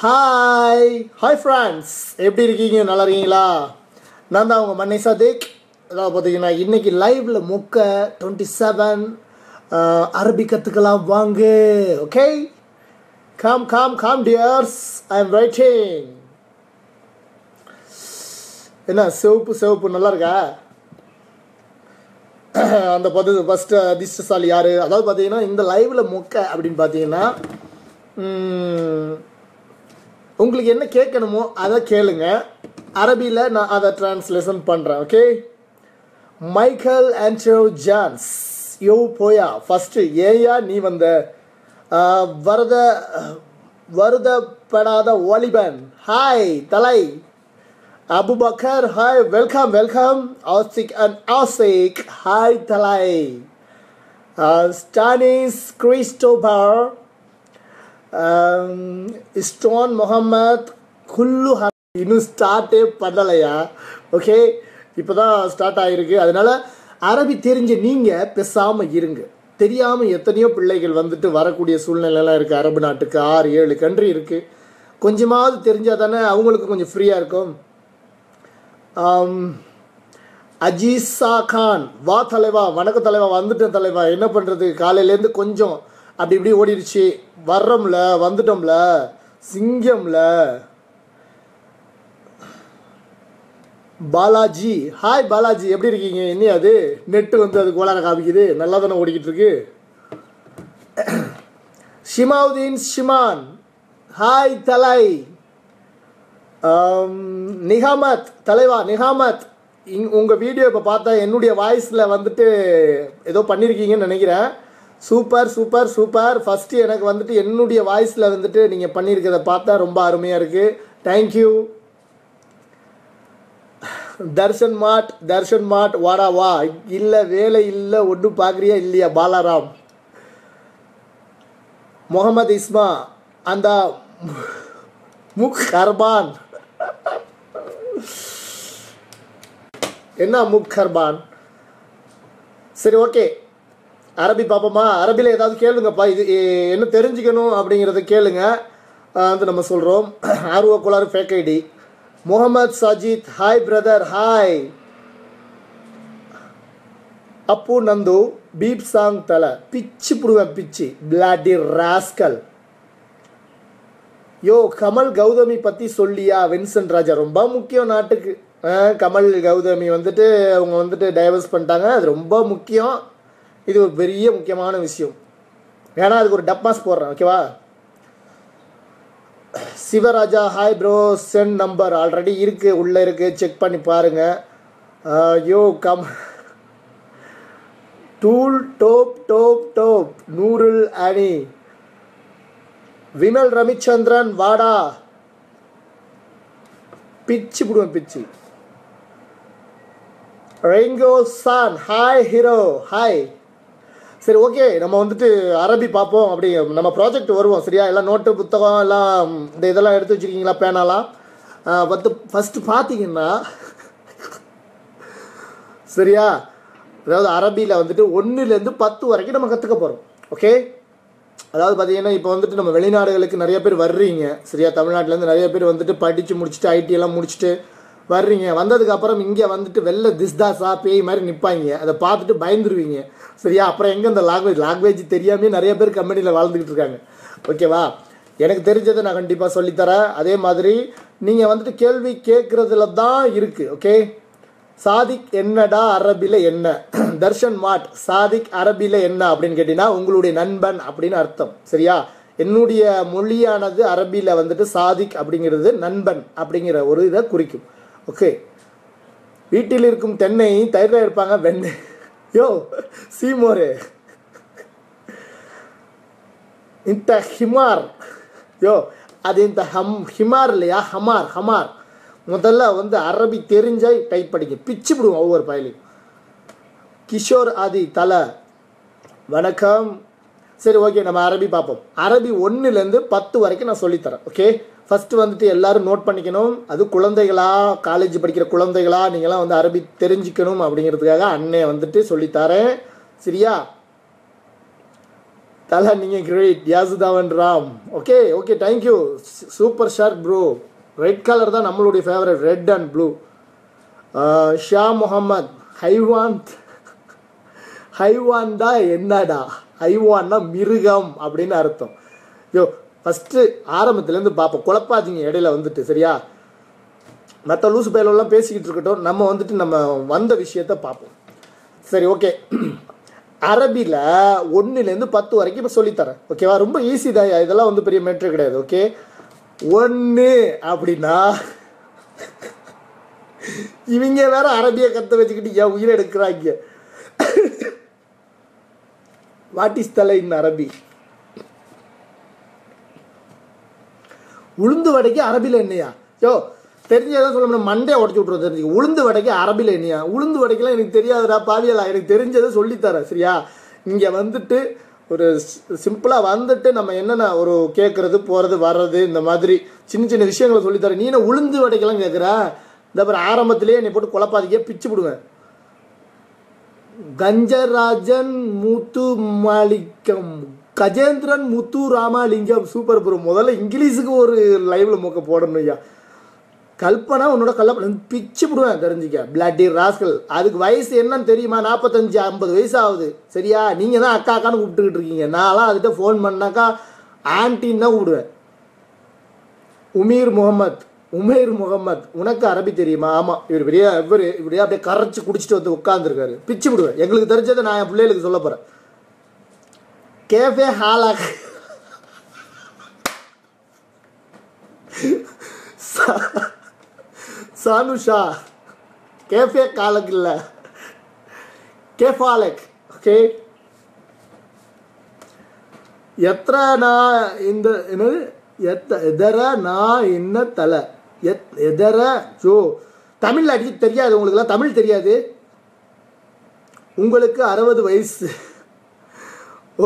Hi friends, எப்படி இருக்கீங்க? நல்லா இருக்கீங்களா? நான் தான் உங்கள் மன்னை சதிக். அதாவது பார்த்தீங்கன்னா இன்றைக்கி லைவில் முக்க 27 அரபி கற்றுக்கலாம் வாங்க. Okay, come dears, I am waiting. என்ன சிவப்பு நல்லா இருக்கா? அந்த ஃபஸ்ட்டு அதிர்ஷ்டசாலி யார்? அதாவது பார்த்தீங்கன்னா இந்த லைவில் முக்க அப்படின்னு பார்த்தீங்கன்னா உங்களுக்கு என்ன கேட்கணுமோ அதை கேளுங்க. அரபியில் நான் அதை டிரான்ஸ்லேஷன் பண்ணுறேன். Okay, Michael Andro Johns, yo போயா ஃபஸ்ட்டு ஏயா நீ வந்த வருதப்படாத வாலிபன், ஹாய் தலை. Abubakar, hi, welcome. Ashiq, hi தலை. Stanis Christopher, Stone Muhammad, Kullu இன்னும் ஸ்டார்ட்டே பண்ணலையா? ஓகே, இப்போ தான் ஸ்டார்ட் ஆகிருக்கு. அதனால் அரபி தெரிஞ்ச நீங்கள் பேசாமல் இருங்க. தெரியாமல் எத்தனையோ பிள்ளைகள் வந்துட்டு வரக்கூடிய சூழ்நிலைலாம் இருக்குது. அரபு நாட்டுக்கு 6-7 கண்ட்ரி இருக்குது. கொஞ்சமாவது தெரிஞ்சால் தானே அவங்களுக்கு கொஞ்சம் ஃப்ரீயாக இருக்கும். அஜீஸா கான், வா தலைவா. வணக்கம் தலைவா, வந்துட்டேன் தலைவா. என்ன பண்ணுறது, காலையிலேருந்து கொஞ்சம் அப்படி இப்படி ஓடிடுச்சு. வர்றோம்ல, வந்துட்டோம்ல, சிங்கம்ல. பாலாஜி, ஹாய் பாலாஜி, எப்படி இருக்கீங்க? என்ன அது நெட்டு வந்து அது கோளார காமிக்குது? நல்லா தானே ஓடிக்கிட்டு இருக்கு. ஷிமாவுதீன் ஷிமான், ஹாய் தலை. நிகாமத் தலைவா, நிகாமத், உங்கள் வீடியோ இப்போ பார்த்தா என்னுடைய வாய்ஸில் வந்துட்டு ஏதோ பண்ணியிருக்கீங்கன்னு நினைக்கிறேன். சூப்பர். ஃபஸ்ட்டு எனக்கு வந்துட்டு என்னுடைய வாய்ஸில் வந்துட்டு நீங்கள் பண்ணியிருக்கிறத பார்த்தா ரொம்ப அருமையாக இருக்குது. தேங்க்யூ. தர்ஷன் மாட் வாடா வா. இல்லை வேலை இல்லை, ஒன்றும் பார்க்குறியா இல்லையா? பாலாராம், முகமது இஸ்மா, அந்த முக்ஹர்பான். என்ன முக்ஹர்பான்? சரி, ஓகே, அரபி பார்ப்போமா? அரபியில் ஏதாவது கேளுங்கப்பா. இது என்ன தெரிஞ்சுக்கணும் அப்படிங்கிறத கேளுங்க. வந்து நம்ம சொல்கிறோம். ஆர்வ கோளாறு fake ID. Muhammad Sajid, hi brother, hi. Appu Nandu, beep song தலை, பிச்சு புடுவேன் பிச்சு, bloody rascal. Yo Kamal Gautami பற்றி சொல்லியா? வின்சென்ட் ராஜா, ரொம்ப முக்கியம் நாட்டுக்கு. கமல் கௌதமி வந்துட்டு அவங்க வந்துட்டு டைவர்ஸ் பண்ணிட்டாங்க. அது ரொம்ப முக்கியம். இது ஒரு பெரிய முக்கியமான விஷயம். ஏன்னா அதுக்கு ஒரு டப்பாஸ் போடுறேன். ஓகேவா? Sivaraja, hi bro, send number already இருக்குது, உள்ளே இருக்குது, செக் பண்ணி பாருங்கள். யோ டூல் டோப் நூருல் அணி, விமல் ரவிச்சந்திரன், வாடா பிச்சு புடுவேன் பிச்சு. ரெங்கோ சான், ஹாய் ஹீரோ, ஹாய். சரி, ஓகே, நம்ம வந்துட்டு அரபி பார்ப்போம். அப்படி நம்ம ப்ராஜெக்ட் வருவோம். சரியா? எல்லாம் நோட்டு புத்தகம் எல்லாம் இந்த இதெல்லாம் எடுத்து வச்சுருக்கீங்களா? பேனாலாம் ஃபஸ்ட்டு பார்த்தீங்கன்னா சரியா? அதாவது அரபியில் வந்துட்டு 1லேருந்து 10 வரைக்கும் நம்ம கற்றுக்க போகிறோம். ஓகே, அதாவது பார்த்தீங்கன்னா இப்போ வந்துட்டு நம்ம வெளிநாடுகளுக்கு நிறைய பேர் வர்றீங்க. சரியா? தமிழ்நாட்டிலேருந்து நிறைய பேர் வந்துட்டு படித்து முடிச்சுட்டு ஐடி எல்லாம் முடிச்சுட்டு வர்றீங்க. வந்ததுக்கப்புறம் இங்கே வந்துட்டு வெளில திஸ்தாஸா பேய் மாதிரி நிற்பாங்க. அதை பார்த்துட்டு பயந்துருவீங்க. சரியா? அப்புறம் எங்கே இந்த லாங்குவேஜ் தெரியாமே நிறைய பேர் கம்பெனியில் வாழ்ந்துக்கிட்டு இருக்காங்க. ஓகேவா? எனக்கு தெரிஞ்சதை நான் கண்டிப்பாக சொல்லித்தரேன். அதே மாதிரி நீங்கள் வந்துட்டு கேள்வி கேட்குறதுல தான் இருக்குது. ஓகே, சாதிக் என்னடா அரபியில் என்ன? தர்ஷன் மாட், சாதிக் அரபியில் என்ன அப்படின்னு கேட்டிங்கன்னா உங்களுடைய நண்பன் அப்படின்னு அர்த்தம். சரியா? என்னுடைய மொழியானது அரபியில் வந்துட்டு சாதிக் அப்படிங்கிறது நண்பன் அப்படிங்கிற ஒரு இதை குறிக்கும். ஓகே, வீட்டில் இருக்கும் தென்னை தயிரில் இருப்பாங்க வெண்ணெய். யோ சீமோரே, இந்த ஹிமார், யோ அது இந்த ஹிமார் இல்லையா? ஹமார். முதல்ல வந்து அரபி தெரிஞ்சால் டைப் படிங்க, பிச்சு விடுவோம் ஒவ்வொரு பயிலையும். கிஷோர் ஆதி தலை, வணக்கம். சரி, ஓகே, நம்ம அரபி பார்ப்போம். அரபி 1லேருந்து 10 வரைக்கும் நான் சொல்லித்தரேன். ஓகே, ஃபஸ்ட்டு வந்துட்டு எல்லோரும் நோட் பண்ணிக்கணும். அது குழந்தைகளா, காலேஜ் படிக்கிற குழந்தைகளா, நீங்களாம் வந்து அரபி தெரிஞ்சுக்கணும் அப்படிங்கிறதுக்காக அண்ணே வந்துட்டு சொல்லித்தரேன். சரியா? தலா நீங்கள் great. Yasudhavan Ram. Okay okay, thank you. Super shark bro. Red colour தான் நம்மளுடைய favourite, red and blue. Shah Muhammad. ஹைவான் தான் என்னடா? ஹைவான்னா மிருகம் அப்படின்னு அர்த்தம். யோ ஃபஸ்ட்டு ஆரம்பத்துலேருந்து பார்ப்போம், குழப்பாதீங்க இடையில வந்துட்டு, சரியா? மற்ற லூசு பயலெல்லாம் பேசிக்கிட்டு இருக்கட்டும், நம்ம வந்துட்டு நம்ம வந்த விஷயத்த பார்ப்போம். சரி, ஓகே. அரபியில் 1லேருந்து 10 வரைக்கும் இப்போ சொல்லித்தரேன், ஓகேவா? ரொம்ப ஈஸி தான், இதெல்லாம் வந்து பெரிய மேட்ரு கிடையாது. ஓகே, 1 அப்படின்னா இவங்க வேற அரபியை கற்று வச்சுக்கிட்டு என் உயிரை எடுக்கிறாங்க. வாட் இஸ் தலை இன் அரபி? உளுந்து வடைக்கு அரபியில் என்னையா? யோ தெரிஞ்சதான் சொல்ல முடியும், மண்டையை உடச்சி விட்ருவோம். தெரிஞ்சுக்க, உளுந்து வடைக்கு அரபியில் என்னையா? உளுந்து வடைக்கெல்லாம் எனக்கு தெரியாதுடா பாவியலா, எனக்கு தெரிஞ்சதை சொல்லித்தரேன், சரியா? இங்கே வந்துட்டு ஒரு சிம்பிளாக வந்துட்டு நம்ம என்னென்ன ஒரு கேட்குறது போகிறது வர்றது இந்த மாதிரி சின்ன சின்ன விஷயங்களை சொல்லித்தரேன். நீ என்ன உளுந்து வடைக்கெல்லாம் கேட்குற? இந்த அப்புறம் ஆரம்பத்திலேயே என்னை போட்டு குழப்பாதிக்கே பிச்சு விடுவேன். கஞ்சராஜன் முத்து மாலிக்கம், கஜேந்திரன் முத்து ராமலிங்கம். Super bro. முதல்ல இங்கிலீஷுக்கு ஒரு லைவ்ல மூக்க போடணும் ஐயா. கல்பனா உன்னோட கல்பனா பிச்சு விடுவேன், தெரிஞ்சுக்க. Bloody rascal. அதுக்கு வயசு என்னன்னு தெரியுமா? 45-50 வயசு ஆகுது, சரியா? நீங்கள் தான் அக்கா அக்கான்னு கூப்பிட்டுக்கிட்டு இருக்கீங்க. நான்லாம் அதுகிட்ட ஃபோன் பண்ணாக்கா ஆன்டின்னு தான் கூப்பிடுவேன். உமேர் முகமது, உனக்கு அரபி தெரியுமா? ஆமாம். இவர் இப்படியே அப்படியே கரைச்சி குடிச்சிட்டு வந்து உட்காந்துருக்காரு. பிச்சு விடுவேன். எங்களுக்கு தெரிஞ்சதை நான் என் பிள்ளைகளுக்கு சொல்ல போகிறேன். கேஃபே ஹாலாக். சானுஷா. கேஃபே காலக் இல்லை, கேஃபாலக். ஓகே, எத்தனை இந்த என்னது எதர நான் என்ன தலை எதர ஜோ. தமிழ் அடிச்சு தெரியாது உங்களுக்குலாம், தமிழ் தெரியாது. உங்களுக்கு 60 வயசு.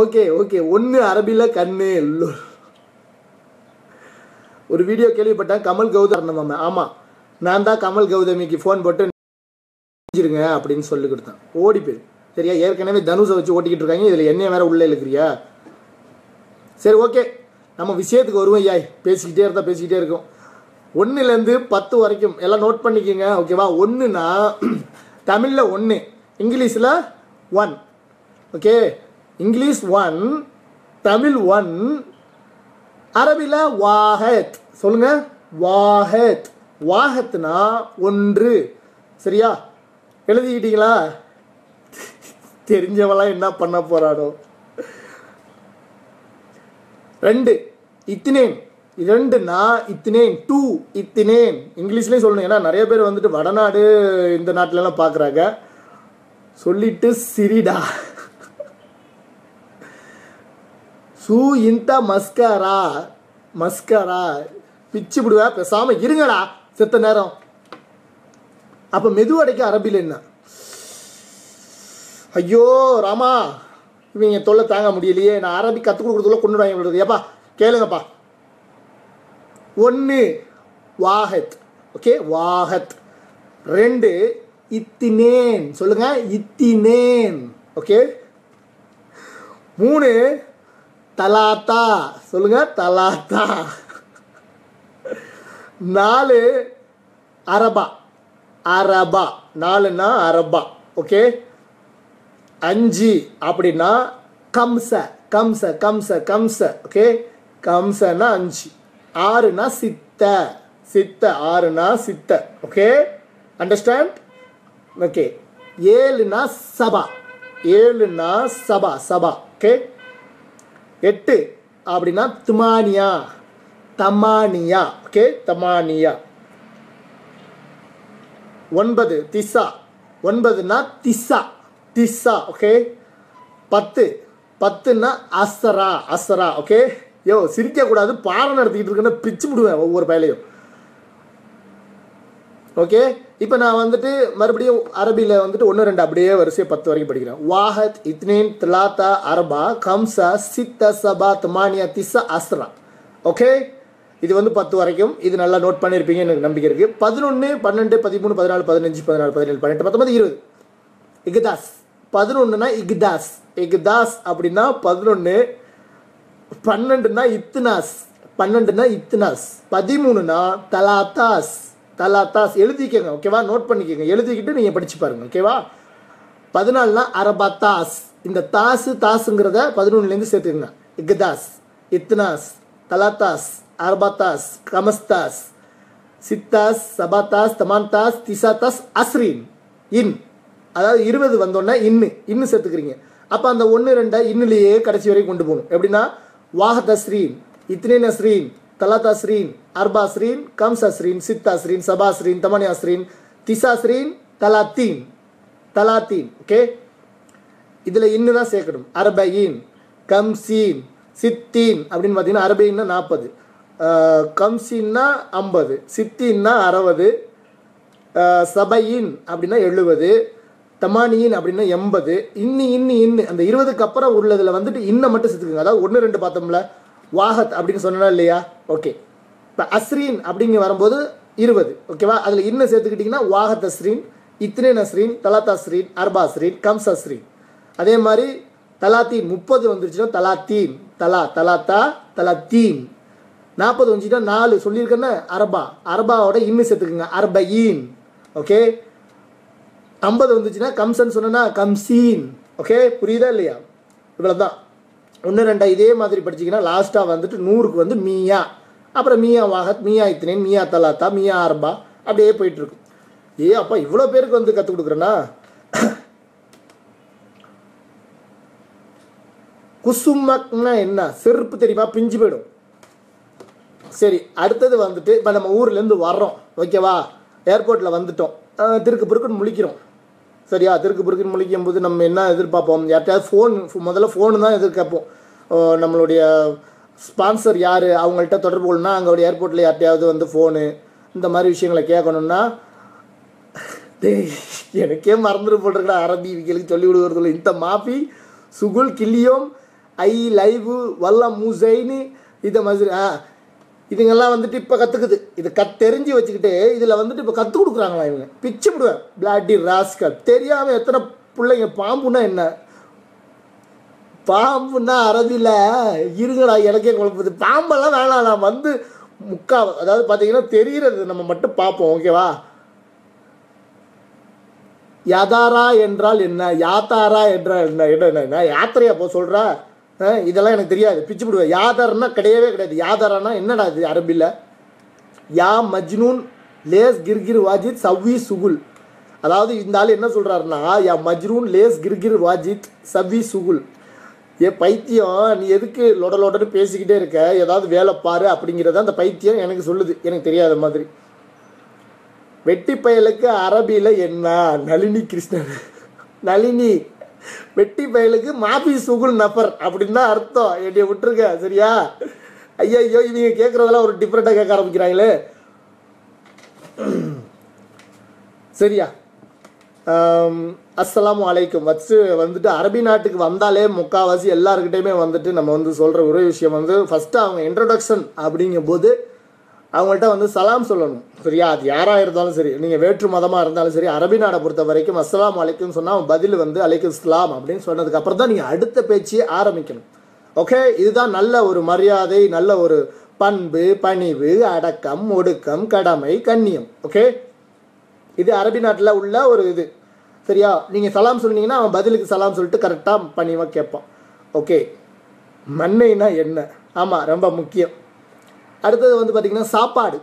Okay okay. 1 அரபியில் கண்ணு. ஒரு வீடியோ கேள்விப்பட்டேன், கமல் கௌதம். ஆமாம், நான் தான் கமல் கௌதமிக்கு ஃபோன் போட்டு செஞ்சிருங்க அப்படின்னு சொல்லி கொடுத்தேன். ஓடி போயிரு, சரியா? ஏற்கனவே தனுஷை வச்சு ஓட்டிக்கிட்டு இருக்காங்க, இதில் என்னைய வேற உள்ளே இருக்கிறியா? சரி, ஓகே, நம்ம விஷயத்துக்கு வருவோம். ஐயா பேசிக்கிட்டே இருந்தால் பேசிக்கிட்டே இருக்கும். 1லேருந்து 10 வரைக்கும் எல்லாம் நோட் பண்ணிக்கோங்க, ஓகேவா? 1னா தமிழில் 1, இங்கிலீஷில் 1. ஓகே, இங்கிலீஷ் 1, தமிழ் 1, அரபியில் வாஹத். சொல்லுங்க, வாஹத். வாஹத்னா 1, சரியா? எழுதிக்கிட்டீங்களா? தெரிஞ்சவெல்லாம் என்ன பண்ண போறானோ. 2 இத்தினேன். 2னா இத்தினேன், 2 இத்தினேன். இங்கிலீஷ்லேயும் சொல்லணும், ஏன்னா நிறைய பேர் வந்துட்டு வடநாடு இந்த நாட்டிலலாம் பார்க்குறாங்க. சொல்லிட்டு சிரிடா. சூ இந்த மஸ்கரா. மஸ்கரா பிச்சு விடுவேன். பேசாமல் இருங்கடா செத்த நேரம். அப்போ மெதுவடைக்கு அரபியில் என்ன? ஐயோ ராமா, இவங்க தொல்லை தாங்க முடியலையே. நான் அரபி கற்றுக் கொடுக்குறதுக்குள்ள கொண்டு வாங்க. ஏப்பா கேளுங்கப்பா. 1 வாஹத். ஓகே, வாஹத். 2 இத்தினேன். சொல்லுங்க, இத்தினேன். ஓகே. 3 தலாத்தா. சொல்லுங்க, தலாத்தா. 4 அரபா. அரபா. 4னா அரபா. ஓகே. 5 அப்படின்னா கம்ச. கம்ச கம்ச கம்ச. ஓகே, கம்சனா 5. 6னா சித்த. சித்த. 6னா சித்த. Okay, understand? ஓகே. 7னா சபா. 7னா சபா. சபா. ஓகே. 8 அப்படின்னா துமானியா. தமானியா. ஓகே, தமானியா. 9 திசா. 9னா திசா. திசா. ஓகே. 10. 10னா அசரா. அசரா. ஓகே. யோ சிரிக்கக்கூடாது, பாடம் நடத்திக்கிட்டு இருக்கேன்னா பிச்சு விடுவேன் ஒவ்வொரு பயலையும். ஓகே, இப்போ நான் வந்துட்டு மறுபடியும் அரபியில் வந்துட்டு 1, 2 அப்படியே வரிசையை 10 வரைக்கும் படிக்கிறேன். வாஹத், இத்னேன், தலாத்தா, அரபா, கம்சா, சித்த, சபா, தமானியா, திசா, அஸ்ரா. ஓகே, இது வந்து 10 வரைக்கும். இது நல்லா நோட் பண்ணியிருப்பீங்க, எனக்கு நம்பிக்கை இருக்குது. 11, 12, 13, 14, 15, 16, 17, 18, 19, 20. இக்தாஸ். 11னா இக்தாஸ். இக்தாஸ் அப்படின்னா 11. 12னா இத்னாஸ், 12னா இத்னாஸ், 13னா தலாத்தாஸ், தலாத்தாஸ் எழுதிக்கங்க. ஓகேவா, நோட் பண்ணிக்கோங்க, எழுதிக்கிட்டு நீங்கள் படிச்சு பாருங்க. ஓகேவா. 14னா அரபத்தாஸ், இந்த தாசு தாசுங்கிறத 11லேருந்து சேர்த்துக்கங்க. இக்தாஸ், இத்னாஸ், தலாத்தாஸ், அரபத்தாஸ், கமஸ்தாஸ், சித்தாஸ், சபாத்தாஸ், தமான்தாஸ், திசாத்தாஸ், அஸ்ரீன். இன் அதாவது 20 வந்தோடனே இன்னு சேர்த்துக்கிறீங்க. அப்போ அந்த 1 2 இன்னிலேயே கடைசி வரைக்கும் கொண்டு போகணும். எப்படின்னா வாஹத் அஸ்ரீன், இத்னேன் அஸ்ரீன், தலாத் அஸ்ரீன், அர்பா அஸ்ரீன், கம்ஸ் அஸ்ரீன், சித் அஸ்ரீன், சபா அஸ்ரீன், தமனி அஸ்ரீன், திசா அஸ்ரீன், தலாத்தீன், தலாத்தீன். ஓகே, இதில் இன்னு தான் சேர்க்கணும். அரபையின், கம்சீன், சித்தீன் அப்படின்னு பார்த்தீங்கன்னா அரபைன்னா 40, கம்சீன்னா 50, சித்தீன்னா 60, சபையின் அப்படின்னா 70, தமானியின் அப்படின்னா 80. இன்னு அந்த 20க்கு அப்புறம் உள்ளதில் வந்துட்டு இன்னை மட்டும் சேர்த்துக்குங்க. அதாவது 1 2 பார்த்தோம்ல, வாஹத் அப்படின்னு சொன்னா இல்லையா. ஓகே, இப்போ அஸ்ரீன் அப்படிங்க வரும்போது 20. ஓகேவா, அதில் இன்னும் சேர்த்துக்கிட்டிங்கன்னா வாஹத் அஸ்ரீன், இத்னேன் அஸ்ரீன், தலாத் அஸ்ரீன், அர்பா அஸ்ரீன், கம்ஸ் அஸ்ரீன். அதே மாதிரி தலாத்தீன் 30 வந்துருச்சுன்னா தலாத்தீன், தலாத்தா, தலாத்தீன். 40 வந்துச்சுன்னா 4 சொல்லியிருக்கேன்னு அரபா, அரபாவோட இன்னும் சேர்த்துக்குங்க, அரபையின். ஓகே, 50 வந்துச்சுன்னா கம்சன் சொன்னா கம்சீன். ஓகே, புரியுதா இல்லையா. இவ்வளோ தான். 1 2 இதே மாதிரி படிச்சிங்கன்னா லாஸ்ட்டாக வந்துட்டு 100க்கு வந்து மியா, அப்புறம் மியா வாஹத், மியா இத்னேன், மியா தலாத்தா, மியா அரபா, அப்படியே போயிட்டுருக்கும். அப்பா இவ்வளோ பேருக்கு வந்து கற்றுக் கொடுக்குறேன்னா. குசுமக்னா என்ன, செருப்பு தெரியுமா, பிஞ்சு போயிடும். சரி, அடுத்தது வந்துட்டு இப்போ நம்ம ஊர்லேருந்து வர்றோம். ஓகேவா, ஏர்போர்ட்டில் வந்துட்டோம், திருக்கு பொறுக்குன்னு முழிக்கிறோம். சரியா, திருக்கு பொறுக்குன்னு முழிக்கும் போது நம்ம என்ன எதிர்பார்ப்போம், யார்கிட்டயாவது முதல்ல ஃபோனு தான் எதிர்பார்ப்போம். நம்மளுடைய ஸ்பான்சர் யார், அவங்கள்ட்ட தொடர்பு கொள்ளணும்னா அங்கே ஏர்போர்ட்டில் யார்கிட்டையாவது வந்து ஃபோனு இந்த மாதிரி விஷயங்களை கேட்கணுன்னா, எனக்கே மறந்துட்டு போட்டிருக்கா அரபி இவங்களுக்கு சொல்லி கொடுக்குறதுல. இந்த மாஃபி சுகுல் கில்லியோம் ஐ லைவு வல்ல மூசைன்னு இதை மாதிரி இதுங்கெல்லாம் வந்துட்டு இப்போ கற்றுக்குது. இது தெரிஞ்சு வச்சுக்கிட்டு இதில் வந்துட்டு இப்போ கற்றுக் கொடுக்குறாங்களா இவங்க. பிச்சு விடுவேன் பிளாட்டி ராஸ்கல். தெரியாமல் எத்தனை பிள்ளைங்க. பாம்புன்னா என்ன, பாம்புன்னா அரபியில் இருங்கடா, எனக்கே குழப்பது. பாம்பெல்லாம் வேணாம், நான் வந்து அதாவது பார்த்தீங்கன்னா தெரிகிறது நம்ம மட்டும் பார்ப்போம். ஓகேவா, யதாரா என்றால் என்ன, யாத்தாரா என்றால் என்ன, என்ன யாத்திரையா போ சொல்கிறா, இதெல்லாம் எனக்கு தெரியாது, பிச்சு விடுவேன். யாதாரன்னா கிடையவே கிடையாது. யாதாரானா என்னடா இது அரபியில். யா மஜ்னூன் லேஸ் கிர்கிர் வாஜித் சவ்வி சுகுல். அதாவது இந்த ஆள் என்ன சொல்கிறாருன்னா, யா மஜ்னூன் லேஸ் கிர்கிர் வாஜித் சவ்வி சுகுல். பைத்தியம், நீ எதுக்கு லொடன்னு பேசிக்கிட்டே இருக்க, ஏதாவது வேலை பாரு அப்படிங்கிறத அந்த பைத்தியம் எனக்கு சொல்லுது, எனக்கு தெரியாத மாதிரி. வெட்டி பயலுக்கு அரபியில் என்ன, நளினி கிருஷ்ணன், நளினி வெட்டி பயலுக்கு மாபி சுகுல் நபர் அப்படின்னு தான் அர்த்தம். என்னைய விட்டுருக்க சரியா. ஐயோ இவங்க கேட்குறதெல்லாம் ஒரு டிஃப்ரெண்ட்டாக கேட்க ஆரம்பிக்கிறாங்களே. சரியா, அஸ்ஸலாமு அலைக்கும் வச்சு வந்துட்டு அரபி நாட்டுக்கு வந்தாலே முக்கால்வாசி எல்லாருக்கிட்டையுமே வந்துட்டு நம்ம வந்து சொல்கிற ஒரே விஷயம் வந்து ஃபஸ்ட்டு அவங்க இன்ட்ரடக்ஷன் அப்படிங்கும்போது அவங்கள்ட்ட வந்து சலாம் சொல்லணும். சரியா, அது யாராக இருந்தாலும் சரி, நீங்கள் வேற்று மதமாக இருந்தாலும் சரி, அரபி நாடை பொறுத்த வரைக்கும் அஸ்ஸலாமு அலைக்கும் சொன்னால் அவன் பதில் வந்து அலைக்கும் இஸ்லாம் அப்படின்னு சொன்னதுக்கப்புறம் தான் நீங்கள் அடுத்த பேச்சையே ஆரம்பிக்கணும். ஓகே, இதுதான் நல்ல ஒரு மரியாதை, நல்ல ஒரு பண்பு, பணிவு, அடக்கம், ஒடுக்கம், கடமை, கண்ணியம். ஓகே, இது அரபி நாட்டில் உள்ள ஒரு இது. சரியா, நீங்கள் சலாம் சொன்னீங்கன்னா அவன் பதிலுக்கு சலாம் சொல்லிட்டு கரெக்டாக பணிவாக கேட்பான். ஓகே, மண்ணைனா என்ன, ஆமாம் ரொம்ப முக்கியம். அடுத்தது வந்து பார்த்திங்கன்னா சாப்பாடு.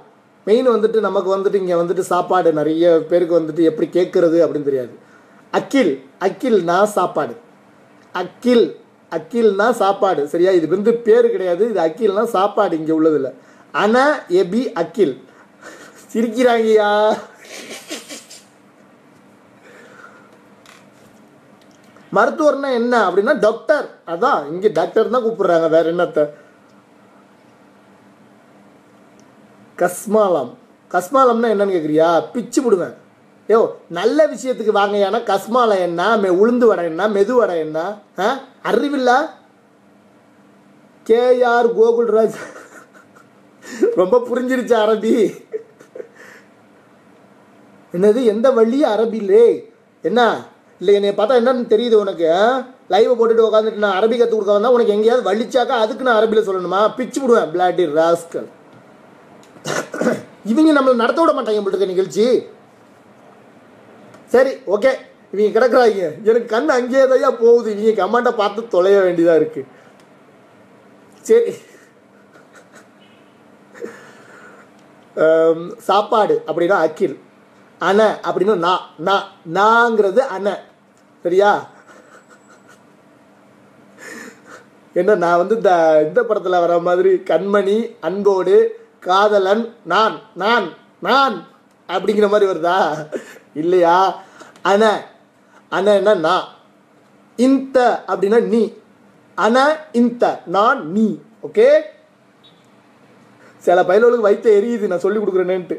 மெயின் வந்துட்டு நமக்கு வந்துட்டு இங்கே வந்துட்டு சாப்பாடு நிறைய பேருக்கு வந்துட்டு எப்படி கேட்குறது அப்படின்னு தெரியாது. அக்கில்னா சாப்பாடு, அக்கில்னா சாப்பாடு. சரியா, இது வந்து பேர் கிடையாது, இது அக்கில்னா சாப்பாடு இங்கே உள்ளதில்ல. அனா எபி அக்கில். சிரிக்கிறாங்கய்யா. மருத்துவர்னா என்ன அப்படின்னா டாக்டர். அதான் இங்கே டாக்டர் தான் கூப்பிடுறாங்க, வேற என்னத்த. கஸ்மாலம்னா என்னன்னு கேட்குறியா, பிச்சு விடுவேன். நல்ல விஷயத்துக்கு வாங்க. ஏன்னா கஸ்மாலம் என்ன, உளுந்து வடை என்ன, மெது வடை என்ன, அறிவில்லா. கேஆர் கோகுல்ராஜ் ரொம்ப புரிஞ்சிருச்சு அரபி. என்னது, எந்த வழி அரபிலே என்ன, இல்லை என்னை பார்த்தா என்னன்னு தெரியுது உனக்கு? லைவை போட்டுட்டு உட்காந்துட்டு நான் அரபி கற்றுக் கொடுக்க வந்தால் உனக்கு எங்கேயாவது வலிச்சாக்கா அதுக்கு நான் அரபியில் சொல்லணுமா? பிச்சு விடுவேன் பிளாட்டி ராஸ்கல். இவங்க நம்மளை நடத்த விட மாட்டாங்க போட்டுருக்க நிகழ்ச்சி. சரி ஓகே, இவங்க கிடக்குறாங்க. எனக்கு கண் அங்கேயே தான் போகுது. இவங்க கமெண்ட்டை பார்த்து தொலைய வேண்டியதாக இருக்குது. சரி, சாப்பாடு அப்படின்னா அக்கில், அண அப்படின்னா நாங்கிறது அண. சரியா? என்ன நான் வந்து இந்த படத்தில் வர மாதிரி கண்மணி, அன்போடு, காதலன், நான் நான் நான் அப்படிங்கிற மாதிரி வருதா? இல்லையா? அண அணன்னா நான், இந்த அப்படின்னா நீ, அண இந்த நான் நீ. ஓகே, சில பயிர்களுக்கு வைத்த எரியுது நான் சொல்லி கொடுக்குறேன்ட்டு.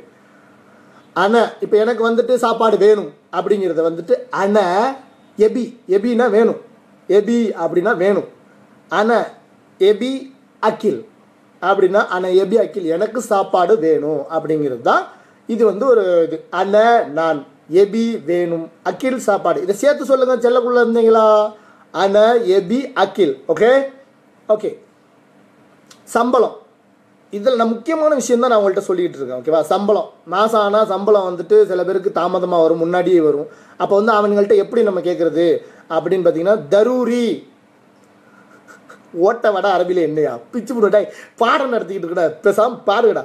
அண இப்போ எனக்கு வந்துட்டு சாப்பாடு வேணும் அப்படிங்கிறத வந்துட்டு அண எபி, எபினா வேணும், எபி அப்படின்னா வேணும். அண எபி அக்கில் அப்படின்னா அண எபி அக்கில், எனக்கு சாப்பாடு வேணும் அப்படிங்கிறது தான் இது வந்து ஒரு இது. அண நான், எபி வேணும், அக்கில் சாப்பாடு. இதை சேர்த்து சொல்லுங்கள் செல்லக்குள்ள இருந்தீங்களா? அண எபி அக்கில். Okay okay. சம்பளம், இதில் நான் முக்கியமான விஷயம் தான் நான் உங்கள்கிட்ட சொல்லிகிட்டு இருக்கேன். ஓகேவா? சம்பளம், மாதம் ஆனால் சம்பளம் வந்துட்டு சில பேருக்கு தாமதமாக வரும், முன்னாடியே வரும். அப்போ வந்து அவங்கள்ட்ட எப்படி நம்ம கேட்குறது அப்படின்னு பார்த்தீங்கன்னா, தரூரி. ஓட்ட வடை அரபியில் என்னையா பிச்சு போட்டா பாடம் நடத்திக்கிட்டு இருக்கடா, பேசாமல் பாருங்கடா.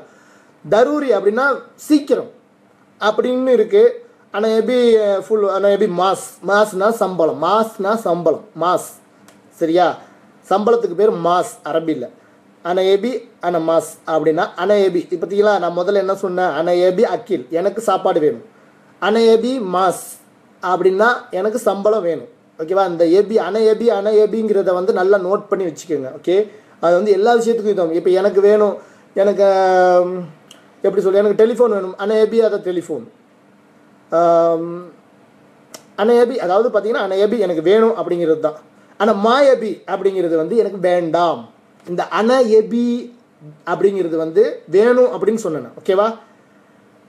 தரூரி அப்படின்னா சீக்கிரம் அப்படின்னு இருக்குது. ஆனால் எப்படி ஃபுல், ஆனால் எப்படி மாஸ், மாஸ்னா சம்பளம், மாஸ்னா சம்பளம், மாஸ். சரியா? சம்பளத்துக்கு பேர் மாஸ் அரபியில். அன ஏபி அன மாஸ் அப்படின்னா அன ஏபி. இப்போ பார்த்தீங்களா, நான் முதல்ல என்ன சொன்னேன்? அன ஏபி அக்கில், எனக்கு சாப்பாடு வேணும். அன ஏபி மாஸ் அப்படின்னா எனக்கு சம்பளம் வேணும். ஓகேவா? இந்த ஏபி அன ஏபிங்கிறத வந்து நல்லா நோட் பண்ணி வச்சுக்கோங்க. ஓகே, அது வந்து எல்லா விஷயத்துக்கும் இதுவும். இப்போ எனக்கு வேணும், எனக்கு எப்படி சொல்லி, எனக்கு டெலிஃபோன் வேணும், அன ஏபி அதை டெலிஃபோன். அன ஏபி அதாவது பார்த்தீங்கன்னா அன ஏபி எனக்கு வேணும் அப்படிங்கிறது தான். ஆனால் மா ஏபி அப்படிங்கிறது வந்து எனக்கு வேண்டாம். இந்த அன எபி அப்படிங்கிறது வந்து வேணும் அப்படின்னு சொன்னேன். ஓகேவா?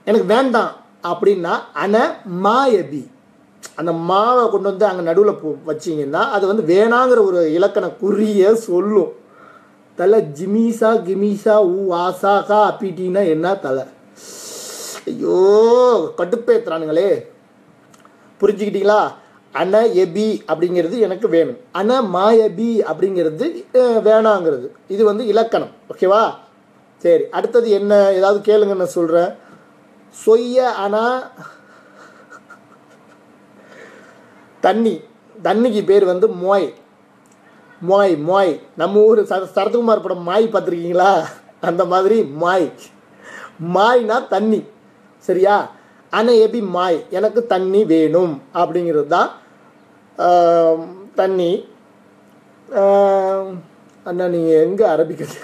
எனக்கு வேண்டாம் அப்படின்னா அன மா எபி, அந்த மாவை கொண்டு வந்து அங்கே நடுவில் வச்சிங்கன்னா அது வந்து வேணாங்கிற ஒரு இலக்கண குறிய சொல்லும். தலை ஜிமிசா கிமிசா ஊ ஆசாக்கா அப்பிட்டின்னா என்ன தலை? ஐயோ கடுப்பேத்துறானுங்களே. புரிஞ்சுக்கிட்டீங்களா? அன எபி அப்படிங்கிறது எனக்கு வேணும், அன மா எபி அப்படிங்கிறது வேணாங்கிறது. இது வந்து இலக்கணம். ஓகேவா? சரி, அடுத்தது என்ன? ஏதாவது கேளுங்க, நான் சொல்கிறேன். சொய்ய அனா தண்ணி, தண்ணிக்கு பேர் வந்து மொய். மொய் மொய் நம்ம ஊர் சரத்குமார் படம் மாய் பார்த்துருக்கீங்களா? அந்த மாதிரி மாய். மாய்னா தண்ணி. சரியா? அன எபி மாய், எனக்கு தண்ணி வேணும் அப்படிங்கிறது தான் தண்ணி. அண்ணா நீங்கள் எங்கே அரபி கற்று?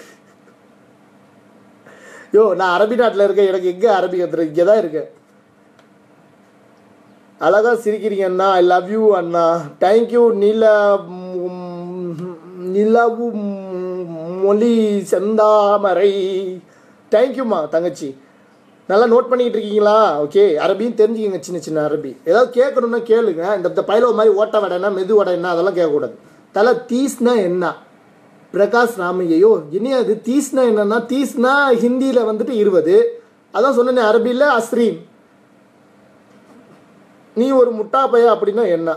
யோ, நான் அரபி நாட்டில் இருக்கேன், எனக்கு எங்கே அரபி கற்றுறேன்? இங்கே தான் இருக்கேன். அழகா சிரிக்கிறீங்க அண்ணா. ஐ லவ் யூ அண்ணா. தேங்க்யூ. நிலவு மொழி செந்தாமரை. தேங்க்யூம்மா தங்கச்சி. நல்லா நோட் பண்ணிக்கிட்டு இருக்கீங்களா? ஓகே, அரபியும் தெரிஞ்சுக்கிங்க, சின்ன சின்ன அரபி. ஏதாவது கேட்கணுன்னா கேளுங்க. இந்த பயில மாதிரி ஓட்ட வடைனா மெது வடை என்ன அதெல்லாம் கேட்கக்கூடாது. தலை தீஸ்னா என்ன? பிரகாஷ் ராமையோ இனி அது தீஸ்னா என்னன்னா, தீஸ்னா ஹிந்தியில் வந்துட்டு 20. அதான் சொன்னேன், அரபியில் அஸ்ரீன். நீ ஒரு முட்டா பைய அப்படின்னா என்ன?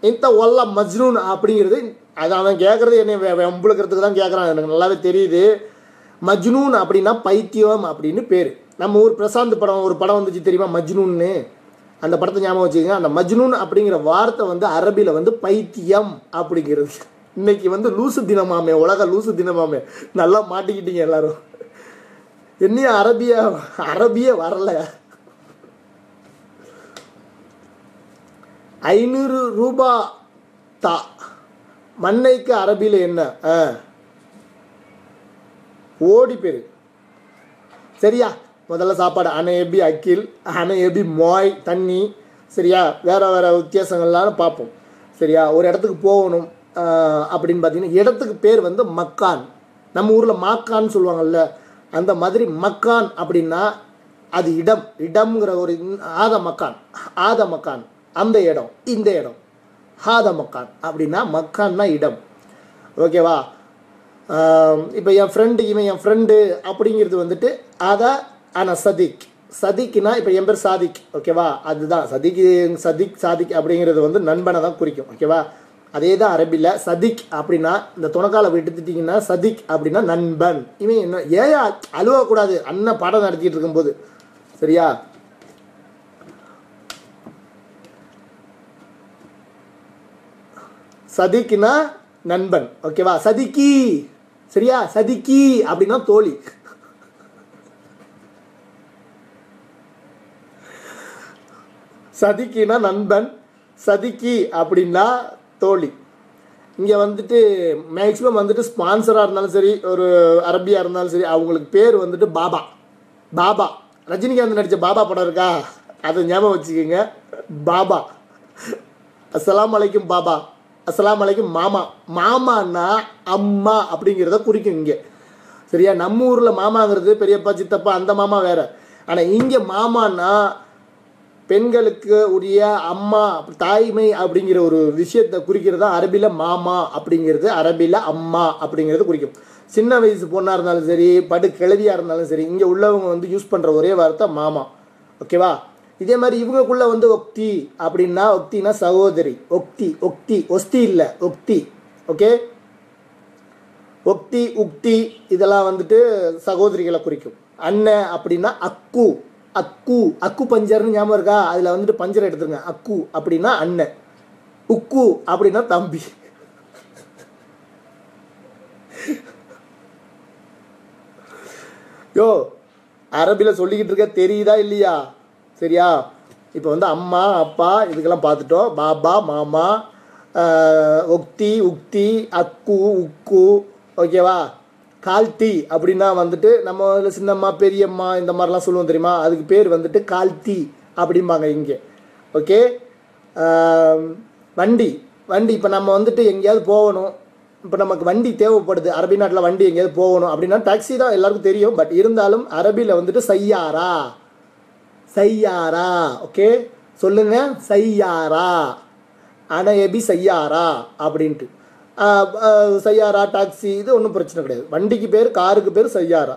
இந்த ஒல்ல மஜ்னூன் அப்படிங்கிறது அது அவன் கேட்குறது என்னை வெம்புழுக்கிறதுக்கு தான் கேட்குறான், எனக்கு நல்லாவே தெரியுது. மஜ்னூன் அப்படின்னா பைத்தியம் அப்படின்னு பேர். நம்ம ஊர் பிரசாந்த் படம், ஒரு படம் வந்துச்சு தெரியுமா, மஜ்னூன்னு? அந்த படத்தை ஞாபகம் வச்சுக்கோங்க. அந்த மஜ்னூன் அப்படிங்கிற வார்த்தை வந்து அரபியில் வந்து பைத்தியம் அப்படிங்கிறது. இன்னைக்கு வந்து லூசு தினமாமே, உலக லூசு தினமாமே. நல்லா மாட்டிக்கிட்டீங்க எல்லாரும். என்னையும் அரபியே வரல. 500 ரூபா தா மண்ணைக்கு அரபியில் என்ன? ஓடி பேரு. சரியா? முதல்ல சாப்பாடு அன எபி அக்கில், அன எபி மொய் தண்ணி. சரியா? வேறு வேறு வித்தியாசங்கள்லாம் பார்ப்போம். சரியா? ஒரு இடத்துக்கு போகணும் அப்படின்னு பார்த்தீங்கன்னா இடத்துக்கு பேர் வந்து மக்கான். நம்ம ஊரில் மாக்கான்னு சொல்லுவாங்கள்ல, அந்த மாதிரி மக்கான் அப்படின்னா அது இடம். இடம்ங்கிற ஒரு ஆத மக்கான், ஆத மக்கான். அந்த இடம், இந்த இடம். ஹாத மக்கான் அப்படின்னா மக்கான்னா இடம். ஓகேவா? இப்போ என் ஃப்ரெண்டு, இவன் என் ஃப்ரெண்டு அப்படிங்கிறது வந்துட்டு அதை ஆனால் சதிக். சதிக்னா இப்போ என் பேர் சாதிக். ஓகேவா? அதுதான் சதிக் சாதிக் அப்படிங்கிறது வந்து நண்பனை தான் குறிக்கும். ஓகேவா? அதே தான் அரபியில் சதிக் அப்படின்னா இந்த துணக்கால விட்டுட்டிங்கன்னா சதிக் அப்படின்னா நண்பன். இவன் என்ன ஏயா அழுவக்கூடாது அண்ணன் பாடம் நடத்திட்டு இருக்கும்போது, சரியா? சதிக்னா நண்பன். ஓகேவா? சதிக்கி, சரியா? சதிக்கி அப்படின்னா தோழி. சதிக்கினா நண்பன், சதிக்கி அப்படின்னா தோழி. இங்கே வந்துட்டு மேக்ஸிமம் வந்துட்டு ஸ்பான்சராக இருந்தாலும் சரி, ஒரு அரபியாக இருந்தாலும் சரி, அவங்களுக்கு பேர் வந்துட்டு பாபா. பாபா ரஜினிகாந்த் நடித்த பாபா படம் இருக்கா, அதை ஞாபகம் வச்சுக்கோங்க. பாபா. அஸ்ஸலாமு அலைக்கும் பாபா, அஸ்ஸலாமு அலைக்கும் மாமா. மாமான்னா அம்மா அப்படிங்கிறத குறிக்கும் இங்கே, சரியா? நம்ம ஊரில் மாமாங்கிறது பெரியப்பா சித்தப்பா அந்த மாமா வேறு. ஆனால் இங்கே மாமான்னா பெண்களுக்கு உரிய அம்மா, தாய்மை அப்படிங்கிற ஒரு விஷயத்தை குறிக்கிறது தான் அரபியில் மாமா அப்படிங்கிறது, அரபியில் அம்மா அப்படிங்கிறது குறிக்கும். சின்ன வயசு பொண்ணாக இருந்தாலும் சரி, படு கிழவியாக இருந்தாலும் சரி, இங்கே உள்ளவங்க வந்து யூஸ் பண்ணுற ஒரே வார்த்தை மாமா. ஓகேவா? இதே மாதிரி இவங்களுக்குள்ளே வந்து ஒக்தி அப்படின்னா, ஒக்தினா சகோதரி. ஒக்தி, ஒக்தி, ஒஸ்தி இல்லை, ஒக்தி. ஓகே? ஒக்தி, உக்தி இதெல்லாம் வந்துட்டு சகோதரிகளை குறிக்கும். அண்ணன் அப்படின்னா அக்கு. அக்கு, அக்கு பஞ்சர்னு ஞாபகம் இருக்கா? அதில் வந்துட்டு பஞ்சரை எடுத்துருங்க. அக்கு அப்படின்னா அண்ணன், உக்கு அப்படின்னா தம்பி. யோ அரபியில் சொல்லிக்கிட்டு இருக்க தெரியுதா இல்லையா? சரியா? இப்போ வந்து அம்மா அப்பா இதுக்கெல்லாம் பார்த்துட்டோம். பாபா மாமா, ஒக்தி உக்தி, அக்கு உக்கு. ஓகேவா? கால்த்தி அப்படின்னா வந்துட்டு நம்ம சின்னம்மா பெரியம்மா இந்த மாதிரிலாம் சொல்லுவோம் தெரியுமா, அதுக்கு பேர் வந்துட்டு கால்த்தி அப்படிம்பாங்க இங்கே. ஓகே? வண்டி, வண்டி இப்போ நம்ம வந்துட்டு எங்கேயாவது போகணும், இப்போ நமக்கு வண்டி தேவைப்படுது, அரபி நாட்டில் வண்டி எங்கேயாவது போகணும் அப்படின்னா டாக்ஸி தான் எல்லாருக்கும் தெரியும். பட் இருந்தாலும் அரபியில் வந்துட்டு சையாரா, சையாரா. ஓகே சொல்லுங்க, சையாரா. அன எபி சையாரா அப்படின்ட்டு. சையாரா டாக்ஸி இது ஒன்றும் பிரச்சனை கிடையாது. வண்டிக்கு பேர், காருக்கு பேர் சையாரா.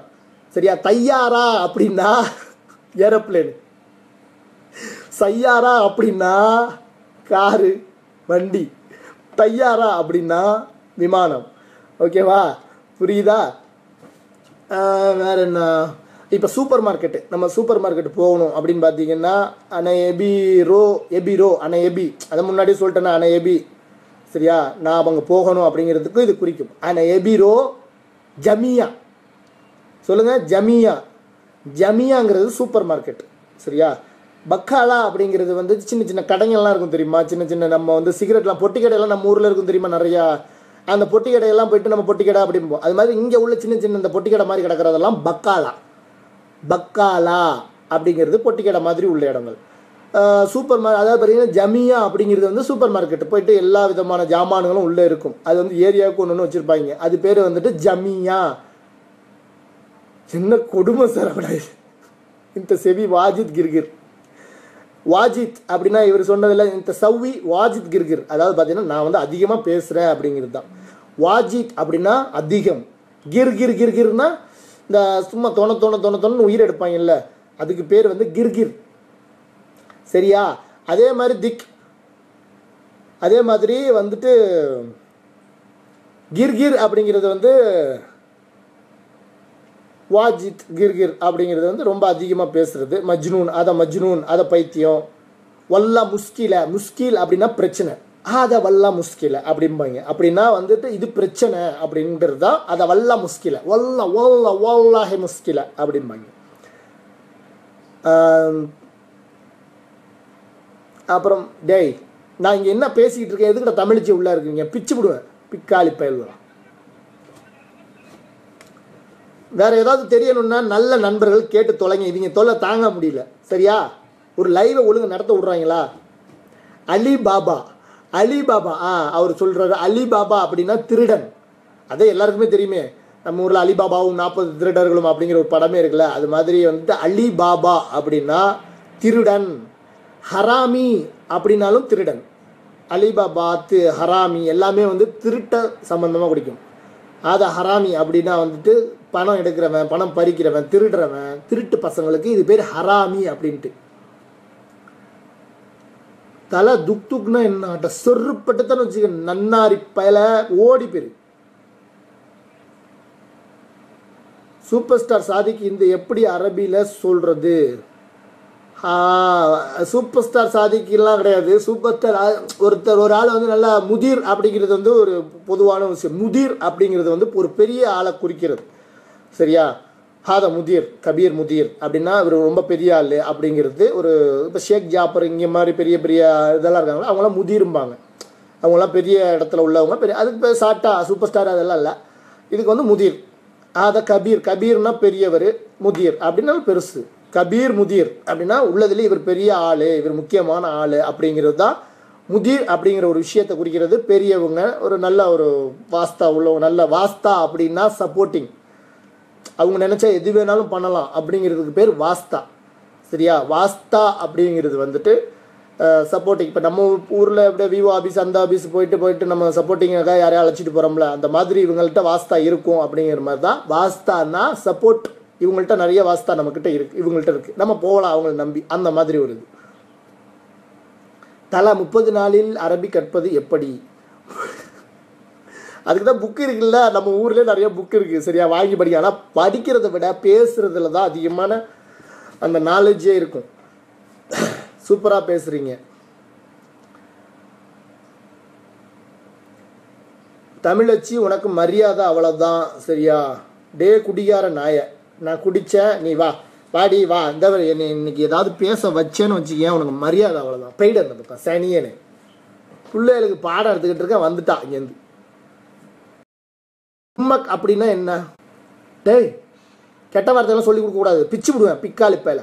சரியா? தையாரா அப்படின்னா ஏரோப்ளேன், சையாரா அப்படின்னா காரு வண்டி, தையாரா அப்படின்னா விமானம். ஓகேவா? புரியுதா? வேற என்ன? இப்போ சூப்பர் மார்க்கெட்டு, நம்ம சூப்பர் மார்க்கெட்டு போகணும் அப்படின்னு பார்த்தீங்கன்னா அன எபி ரோ, எபி ரோ, அன எபி. அதை முன்னாடியே சொல்லிட்டேன்னா அன எபி. சரியா? நான் அவங்க போகணும் அப்படிங்கிறதுக்கு இது குறிக்கும். அன எபி ரோ ஜமியா. சொல்லுங்கள், ஜமியா. ஜமியாங்கிறது சூப்பர் மார்க்கெட். சரியா? பக்காலா அப்படிங்கிறது வந்து சின்ன சின்ன கடைகள்லாம் இருக்கும் தெரியுமா, சின்ன சின்ன நம்ம வந்து சிகரெட்லாம் பொட்டி கடையெல்லாம் நம்ம ஊரில் இருக்கும் தெரியுமா நிறையா. அந்த பொட்டி கடையெல்லாம் போயிட்டு நம்ம பொட்டி கடை அப்படிம்போம். அது மாதிரி இங்கே உள்ள சின்ன சின்ன இந்த பொட்டி கடை மாதிரி கிடக்கிறதெல்லாம் பக்காலா. பக்காலா அப்படிங்கிறது பொட்டி கடை மாதிரி உள்ள இடங்கள். சூப்பர் அதாவது பார்த்தீங்கன்னா ஜமியா அப்படிங்கிறது வந்து சூப்பர் மார்க்கெட்டு, போயிட்டு எல்லா விதமான ஜாமான்களும் உள்ளே இருக்கும். அது வந்து ஏரியாவுக்கு ஒன்று ஒன்று வச்சுருப்பாங்க. அது பேர் வந்துட்டு ஜமியா. சின்ன கொடுமை சார். அப்படி இந்த செவி வாஜித் கிர்கிர். வாஜித் அப்படின்னா இவர் சொன்னதில் இந்த சவ்வி வாஜித் கிர்கிர், அதாவது பார்த்தீங்கன்னா நான் வந்து அதிகமாக பேசுகிறேன் அப்படிங்கிறது தான். வாஜித் அப்படின்னா அதிகம். கிர்கிர், கிர்கிர்னா இந்த சும்மா தொண உயிர் எடுப்பாங்கல்ல, அதுக்கு பேர் வந்து கிர்கிர். சரியா? அதே மாதிரி திக், அதே மாதிரி வந்துட்டு கிர்கிர் அப்படிங்கிறது வந்து வாஜித் கிர்கிர் அப்படிங்கிறது வந்து ரொம்ப அதிகமாக பேசுகிறது. மஜ்னூன், அதை பைத்தியம். வல்லா முஸ்கில, முஸ்கில் அப்படின்னா பிரச்சனை. அதை வல்லா முஸ்கில அப்படிம்பாங்க. அப்படின்னா வந்துட்டு இது பிரச்சனை அப்படின்றது தான். அதை வல்லா முஸ்கில, வல்லாஹே முஸ்கில அப்படிம்பாங்க. அப்புறம் டேய் நான் இங்கே என்ன பேசிக்கிட்டு இருக்கேன், எதுக்கிட்ட தமிழிச்சி உள்ளே இருக்குங்க, பிச்சு விடுவேன் பிக்காளி பயில்வலாம். வேறு ஏதாவது தெரியணும்னா நல்ல நண்பர்கள் கேட்டு தொலைங்க. இவங்க தொல்லை தாங்க முடியல. சரியா? ஒரு லைவை ஒழுங்கு நடத்த விட்றாங்களா? Alibaba, Alibaba. அவர் சொல்கிறாரு அலிபாபா அப்படின்னா திருடன். அதே எல்லாருக்குமே தெரியுமே, நம்ம ஊரில் அலிபாபாவும் 40 திருடர்களும் அப்படிங்கிற ஒரு படமே இருக்குல்ல, அது மாதிரி வந்துட்டு அலிபாபா அப்படின்னா திருடன். ஹராமி அப்படின்னாலும் திருடன். அலிபாபாத்து ஹராமி எல்லாமே வந்து திருட்ட சம்பந்தமாக குடிக்கும். அதை ஹராமி அப்படின்னா வந்துட்டு பணம் எடுக்கிறவன், பணம் பறிக்கிறவன், திருடுறவன், திருட்டு பசங்களுக்கு இது பேர் ஹராமி அப்படின்ட்டு. தலை துக் துக்னா என்ன சொருப்பட்டுத்தானே வச்சுக்க, நன்னாரி பயல ஓடி பேரு. சூப்பர் ஸ்டார் சாதிக்கு இந்த எப்படி அரபியில் சொல்கிறது? சூப்பர் ஸ்டார் சாதிக்கெல்லாம் கிடையாது. சூப்பர் ஸ்டார் ஒரு ஆள் வந்து நல்லா முதிர் அப்படிங்கிறது வந்து ஒரு பொதுவான விஷயம். முதிர் அப்படிங்கிறது வந்து ஒரு பெரிய ஆளை குறிக்கிறது. சரியா? முதிர், கபீர் முதிர் அப்படின்னா இவர் ரொம்ப பெரிய ஆள் அப்படிங்கிறது. ஒரு இப்போ ஷேக் ஜாப்பர் இங்கே மாதிரி பெரிய பெரிய இதெல்லாம் இருக்காங்களா, அவங்களாம் முதிரும்பாங்க. அவங்களாம் பெரிய இடத்துல உள்ளவங்க, பெரிய. அதுக்கு பேர் சாட்டா சூப்பர் ஸ்டார் அதெல்லாம் இல்லை. இதுக்கு வந்து முதிர். கபீர், கபீர்னா பெரியவர், முதிர் அப்படின்னாலும் பெருசு. கபீர் முதிர் அப்படின்னா உள்ளதுலேயே இவர் பெரிய ஆள், இவர் முக்கியமான ஆள் அப்படிங்கிறது தான் முதிர் அப்படிங்கிற ஒரு விஷயத்தை குறிக்கிறது. பெரியவங்க, ஒரு நல்ல ஒரு வாஸ்தா உள்ளவங்க. நல்ல வாஸ்தா அப்படின்னா சப்போர்ட்டிங், அவங்க நினச்சா எது வேணாலும் பண்ணலாம் அப்படிங்கிறதுக்கு பேர் வாஸ்தா. சரியா? வாஸ்தா அப்படிங்கிறது வந்துட்டு சப்போர்ட்டிங். இப்போ நம்ம ஊரில் எப்படியே விவோ ஆஃபீஸ் அந்த ஆஃபீஸ் போயிட்டு நம்ம சப்போர்ட்டிங்காக யாரையும் அழைச்சிட்டு போகிறோம்ல, அந்த மாதிரி இவங்கள்ட்ட வாஸ்தா இருக்கும் அப்படிங்கிற மாதிரி தான். வாஸ்தானா சப்போர்ட். இவங்கள்ட்ட நிறைய வாஸ்தா நம்மக்கிட்ட இருக்குது, இவங்கள்ட்ட இருக்குது, நம்ம போகலாம் அவங்கள நம்பி, அந்த மாதிரி ஒரு இது. தலா 30 நாளில் அரபி கற்பது எப்படி? அதுக்கு தான் புக்கு இருக்குல்ல, நம்ம ஊர்லேயே நிறைய புக்கு இருக்குது. சரியா? வாங்கி படிக்க. ஆனால் படிக்கிறத விட பேசுகிறதுல தான் அதிகமான அந்த நாலேஜே இருக்கும். சூப்பராக பேசுகிறீங்க. தமிழச்சி உனக்கு மரியாதை அவ்வளோதான். சரியா? டே குடிகார நாய, நான் குடித்தேன், நீ வா வாடி வா, இந்த என்னை இன்னைக்கு ஏதாவது பேச வச்சேன்னு வச்சுக்கேன், உனக்கு மரியாதை அவ்வளோதான். பெய்டு அந்த பக்கம் சனியனு பிள்ளைகளுக்கு பாடம் எடுத்துக்கிட்டு இருக்கேன், வந்துட்டா இங்கேருந்து. உம்மக் அப்படின்னா என்ன? டேய், கெட்ட வார்த்தையெல்லாம் சொல்லி கொடுக்கக்கூடாது, பிச்சு விடுவேன், பிக்காலி பயில.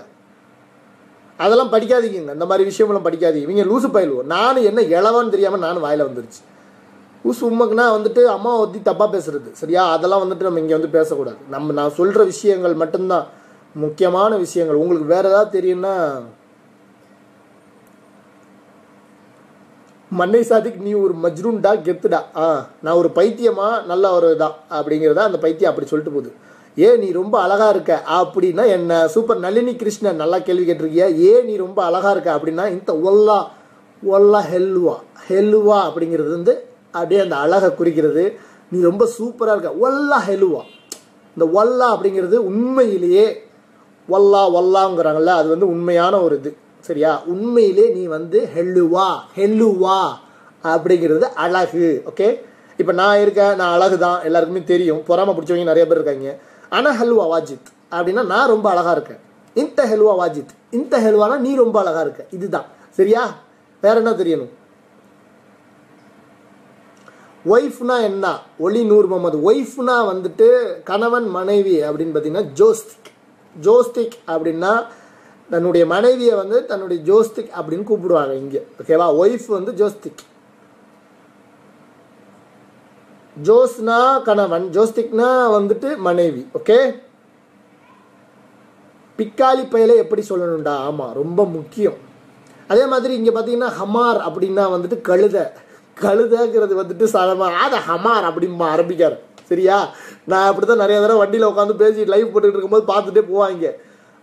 அதெல்லாம் படிக்காதீங்க, இந்த மாதிரி விஷயமெல்லாம் படிக்காதீங்க. இவங்க லூசு பயிலுவோம். நானும் என்ன இளவான்னு தெரியாமல் நானும் வாயில் வந்துருச்சு. லூசு உம்மக்குனா வந்துட்டு அம்மாவை பற்றி தப்பாக பேசுறது. சரியா? அதெல்லாம் வந்துட்டு நம்ம இங்கே வந்து பேசக்கூடாது. நான் சொல்கிற விஷயங்கள் மட்டும்தான் முக்கியமான விஷயங்கள். உங்களுக்கு வேறு ஏதாவது தெரியும்னா, மண்ணை சாதிக்கு நீ ஒரு மஜ்ரூன்டா, கெத்துடா, நான் ஒரு பைத்தியமா, நல்ல ஒரு இதான் அப்படிங்கிறதா அந்த பைத்தியம் அப்படி சொல்லிட்டு போகுது. நீ ரொம்ப அழகா இருக்க அப்படின்னா என்ன? சூப்பர் நளினி கிருஷ்ணன் நல்லா கேள்வி கேட்டிருக்கியா. நீ ரொம்ப அழகா இருக்க அப்படின்னா இந்த ஒல்லா ஒல்லா ஹெல்வா, ஹெல்வா அப்படிங்கிறது வந்து அப்படியே அந்த அழகை குறிக்கிறது. நீ ரொம்ப சூப்பராக இருக்க, ஒல்லா ஹெலுவா. இந்த ஒல்லா அப்படிங்கிறது உண்மையிலேயே ஒல்லா ஒல்லாங்கிறாங்கல்ல, அது வந்து உண்மையான ஒரு இது. சரியா? உண்மையிலே நீ வந்து ஹெல்லுவா, ஹெல்லுவா அப்படிங்கிறது அழகு. ஓகே, இப்போ நான் இருக்கேன், நான் அழகு தான், எல்லாருக்குமே தெரியும். பொறாம பிடிச்சவங்க நிறைய பேர் இருக்காங்க. ஆனால் ஹெல்வா வாஜித் அப்படின்னா நான் ரொம்ப அழகாக இருக்கேன். இந்த ஹெல்வா வாஜித், இந்த ஹெல்வானா நீ ரொம்ப அழகாக இருக்க, இதுதான். சரியா? வேற என்ன தெரியணும்? ஒய்ஃப்னா என்ன? ஒலி நூர் முகமது. ஒய்ஃப்னா வந்துட்டு கணவன் மனைவி அப்படின்னு பார்த்தீங்கன்னா ஜோஸ்திக். ஜோஸ்திக் அப்படின்னா தன்னுடைய மனைவியை வந்து தன்னுடைய ஜோஸ்திக் அப்படின்னு கூப்பிடுவாங்க இங்கே. ஓகேவா? ஒய்ஃப் வந்து ஜோஸ்திக். ஜோஸ்னா கணவன், ஜோஸ்திக்னா வந்துட்டு மனைவி. ஓகே, பிக்காலி பயலை எப்படி சொல்லணும்டா? ஆமாம், ரொம்ப முக்கியம். அதே மாதிரி இங்கே பார்த்தீங்கன்னா ஹமார் அப்படின்னா வந்துட்டு கழுதை. கழுதைங்கிறது வந்துட்டு சாதாரணமாக அதை ஹமார் அப்படிம்பா அரபிக்கார். சரியா? நான் அப்படி தான் நிறைய தடவை வண்டியில் உட்காந்து பேசி லைவ் போட்டுக்கிட்டு இருக்கும்போது பார்த்துட்டே போவாங்க.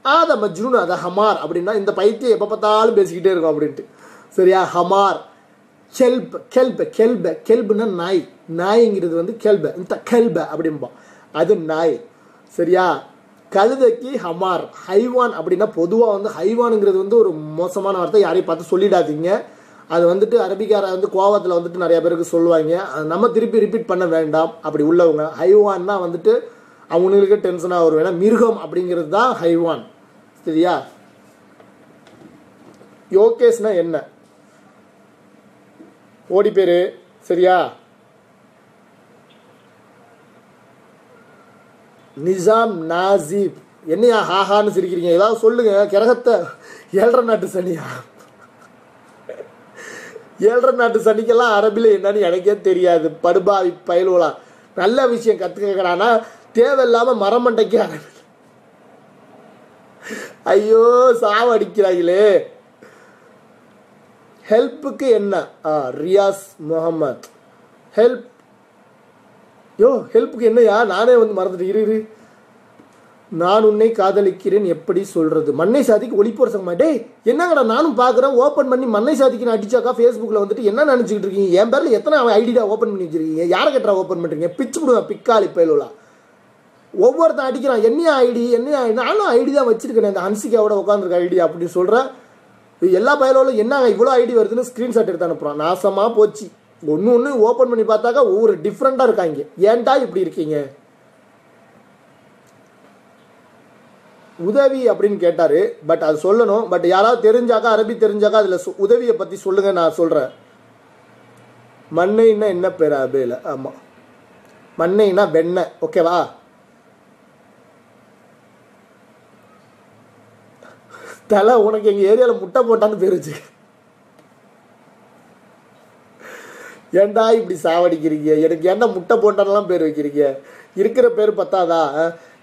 அதை மஜ்னூன், அதை ஹமார் அப்படின்னா இந்த பைத்தியம் எப்போ பார்த்தாலும் பேசிக்கிட்டே இருக்கும் அப்படின்ட்டு. சரியா? ஹமார். கெல்ப், கெல்ப, கெல்ப, கெல்புன்னா நாய். நாய்ங்கிறது வந்து கெல்ப, இந்த கெல்ப அப்படின்பா, அது நாய். சரியா? கழுதைக்கு ஹமார். ஹைவான் அப்படின்னா பொதுவாக வந்து ஹைவானுங்கிறது வந்து ஒரு மோசமான வார்த்தை, யாரையும் பார்த்து சொல்லிடாதீங்க. அது வந்துட்டு அரபிக்கார வந்து கோவத்தில் வந்துட்டு நிறைய பேருக்கு சொல்லுவாங்க. நம்ம திருப்பி ரிப்பீட் பண்ண வேண்டாம் அப்படி உள்ளவங்க. ஹைவான்னா வந்துட்டு அவங்களுக்கு டென்ஷனாக வரும். ஏன்னா மிருகம் அப்படிங்கிறது தான் ஹைவான். சரியா? யோகேஷ்னா என்ன? ஓடி பேரு. சரியா? நிசாம் நாசிப். என்னையா ஹாஹான்னு சிரிக்கிறீங்க? ஏதாவது சொல்லுங்க. கிரகத்தை 7.5 நாட்டு சனியா? 7.5 நாட்டு சனிக்கெல்லாம் அரபியில் என்னன்னு எனக்கே தெரியாது. படுபாவி பயிலுவலாம். நல்ல விஷயம் கற்றுக்கிறானா தேவையில்லாமல் மரமண்டைக்கு அரபி. ஐயோ, சாவடிக்கிறாங்களே. ஹெல்ப்புக்கு என்ன? ரியாஸ் முகமது. ஹெல்ப் ஹெல்ப்புக்கு என்னையா? நானே வந்து மறந்துட்டு இரு. நான் உன்னை காதலிக்கிறேன் எப்படி சொல்றது? மண்ணை சாதிக்கு ஒளிப்போர் சங்கமா. டேய் என்னங்கடா, நானும் பார்க்குறேன். ஓப்பன் பண்ணி மண்ணை சாதிக்குன்னு அடிச்சாக்கா ஃபேஸ்புக்கில் வந்துட்டு என்ன நினச்சிக்கிட்டு இருக்கீங்க? என் பேரில் எத்தனை ஐடியா ஓப்பன் பண்ணி வச்சிருக்கீங்க? யாரை கட்டுறா ஓப்பன் பண்ணுறீங்க? பிச்சு விடுவேன் பிக்காளி பயலுலாம். ஒவ்வொருத்தன் அடிக்கிறான் என்னையா ஐடி. நானும் ஐடி தான் வச்சிருக்கேன், இந்த ஹன்சிகாவோட உட்காந்துருக்க ஐடி அப்படின்னு சொல்கிறேன். எல்லா பயலோலும் என்ன இவ்வளோ ஐடி வருதுன்னு ஸ்க்ரீன்ஷாட் எடுத்து அனுப்புகிறான். நாசமாக போச்சு. ஒன்று ஓப்பன் பண்ணி பார்த்தாக்கா ஒவ்வொரு டிஃப்ரெண்ட்டாக இருக்காங்க. ஏன்டா இப்படி இருக்கீங்க? உதவி அப்படின்னு கேட்டார். பட் அது சொல்லணும். பட் யாராவது தெரிஞ்சாக்கா, அரபி தெரிஞ்சாக்கா அதில் உதவியை பற்றி சொல்லுங்கள், நான் சொல்கிறேன். மண்ணைன்னா என்ன பேர் அரபியில்? ஆமாம், மண்ணைனா வெண்ணெய். ஓகேவா? தலை உனக்கு எங்கள் ஏரியாவில் முட்டை போட்டான்னு பேர் வச்சு. ஏன்டா இப்படி சாவடிக்கிறீங்க? எனக்கு என்ன முட்டை போட்டான்லாம் பேர் வைக்கிறீங்க? இருக்கிற பேர் பத்தாதா?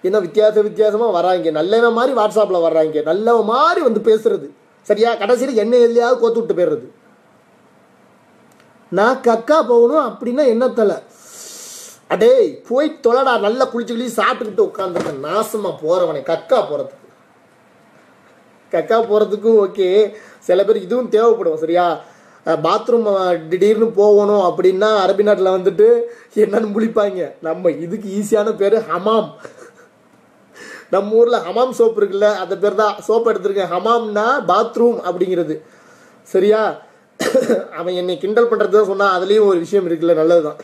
என்ன வித்தியாசமாக வராங்க. நல்லவன் மாதிரி வாட்ஸ்அப்பில் வர்றாங்க, நல்லவன் மாதிரி வந்து பேசுறது. சரியா? கடைசியில் என்ன எதுலையாவது கோத்து விட்டு போயிடுறது. நான் கக்கா போகணும் அப்படின்னா என்ன தலை? அடே போய் தொலைடா. நல்லா குளிச்சு சாப்பிட்டுக்கிட்டு உட்காந்துருக்கேன். நாசமாக போகிறவனே. கக்கா போகிறதுக்கும் ஓகே. சில பேர் இதுவும் தேவைப்படும். சரியா? பாத்ரூம் திடீர்னு போகணும் அப்படின்னா அரபி நாட்டில் வந்துட்டு என்னன்னு முழிப்பாங்க. நம்ம இதுக்கு ஈஸியான பேர் ஹமாம். நம்ம ஊரில் ஹமாம் சோப்பு இருக்குல்ல, அந்த பேர் தான் சோப்பு எடுத்திருக்கேன். ஹமாம்னா பாத்ரூம் அப்படிங்கிறது. சரியா? அவன் என்னை கிண்டல் பண்ணுறது தான் சொன்னான். அதுலேயும் ஒரு விஷயம் இருக்குல்ல, நல்லது தான்.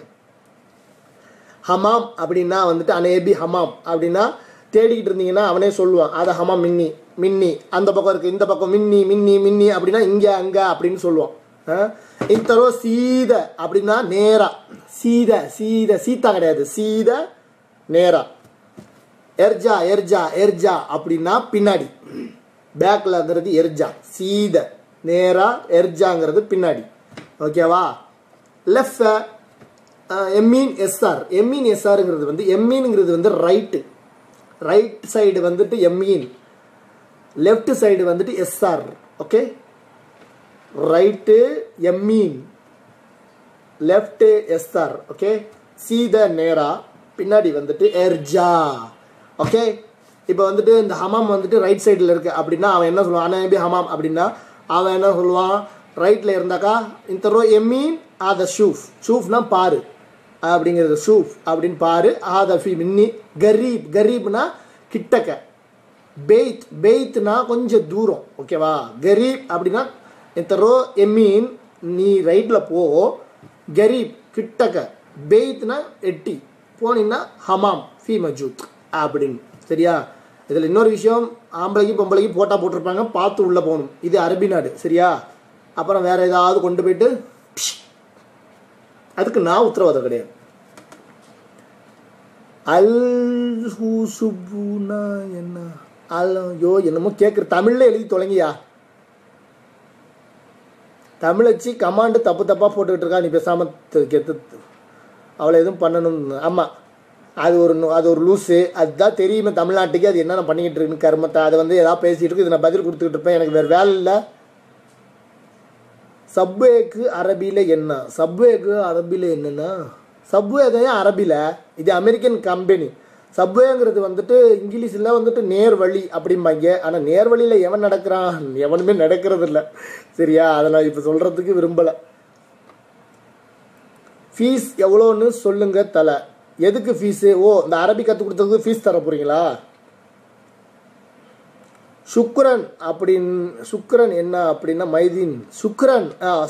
ஹமாம் அப்படின்னா வந்துட்டு அனேபி ஹமாம் அப்படின்னா தேடிக்கிட்டு இருந்தீங்கன்னா அவனே சொல்லுவான். அதை ஹமாம் மின்னி அந்த பக்கம் இருக்குது, இந்த பக்கம் மின்னி அப்படின்னா இங்கே அங்கே அப்படின்னு சொல்லுவான். இத்தரோ சீத அப்படின்னா நேரா. சீதா கிடையாது, சீத நேரா. எர்ஜா அப்படின்னா பின்னாடி, பேக்லங்கிறது எர்ஜா. சீத நேரா, எர்ஜாங்கிறது பின்னாடி. ஓகேவா? லெஃப்ட் எஸ்ஆருங்கிறது வந்து எம்மீன்ங்கிறது வந்து ரைட் சைடு வந்துட்டு எம்மீன், லெஃப்ட் சைடு வந்துட்டு எஸ்ஆர். ஓகே? ரைட்டு எம்மீன், லெஃப்ட் எஸ்ஆர். ஓகே? சீத நேரா, பின்னாடி வந்துட்டு எர்ஜா. ஓகே? இப்போ வந்துட்டு இந்த ஹமாம் வந்துட்டு ரைட் சைடில் இருக்கு அப்படின்னா அவன் என்ன சொல்லுவான்? அனபி ஹமாம் அப்படின்னா அவன் என்ன சொல்லுவான்? ரைட்டில் இருந்தாக்கா இந்த ரோ எம்மீன் ஆத ஷூஃப்னா பாரு அப்படிங்கிறது. ஷூஃப் அப்படின்னு பாரு. ஆத ஃபி மின்னி. கரீப்னா கிட்டக்க. பெய்த்னா கொஞ்சம் தூரம். ஓகேவா? கரீப் அப்படின்னா இந்த ரோ எம்மீன், நீ ரைட்டில் போ. கரீப் கிட்டக்க. பெய்த்னா எட்டி போனீங்கன்னா ஹமாம் ஃபி மஜூத் அப்படின்னு. சரியா? இதில் இன்னொரு விஷயம், ஆம்பளைக்கு பொம்பளைக்கு போட்டிருப்பாங்க, பார்த்து உள்ளே போகணும். இது அரபி நாடு. சரியா? அப்புறம் வேற ஏதாவது கொண்டு போயிட்டு அதுக்கு நான் உத்தரவாதம் கிடையாது. என்ன ஐயோ என்னமோ கேட்குற. தமிழ்ல எழுதி தொலைங்கியா. தமிழச்சி கமாண்டு தப்பாக போட்டுக்கிட்டு இருக்கா. நீ பேசாமல் அவளை எதுவும் பண்ணணும். ஆமாம், அது ஒரு லூஸு. அதுதான் தெரியுமே தமிழ்நாட்டுக்கு அது என்னென்ன பண்ணிக்கிட்டு இருக்குன்னு கருமத்தை. அதை வந்து எதாவது பேசிகிட்டு இருக்கு. இது நான் பதில் கொடுத்துக்கிட்டு இருப்பேன். எனக்கு வேறு வேலை இல்லை. சப்வேக்கு அரபியில் என்ன? சப்வேக்கு அரபியில் என்னென்னா, சப்வே தான் அரபியில். இது அமெரிக்கன் கம்பெனி. சப்வேங்கிறது வந்துட்டு இங்கிலீஷில் வந்துட்டு நேர்வழி அப்படிம்பாங்க. ஆனால் நேர்வழியில் எவன் நடக்கிறான்? எவனுமே நடக்கிறது இல்லை. சரியா? அதை நான் இப்போ சொல்கிறதுக்கு விரும்பலை. ஃபீஸ் எவ்வளோன்னு சொல்லுங்க தலை. எதுக்கு ஃபீஸு? இந்த அரபி கற்றுக் கொடுத்ததுக்கு ஃபீஸ் தர போகிறீங்களா? சுக்ரன் என்ன அப்படின்னா மைதீன்.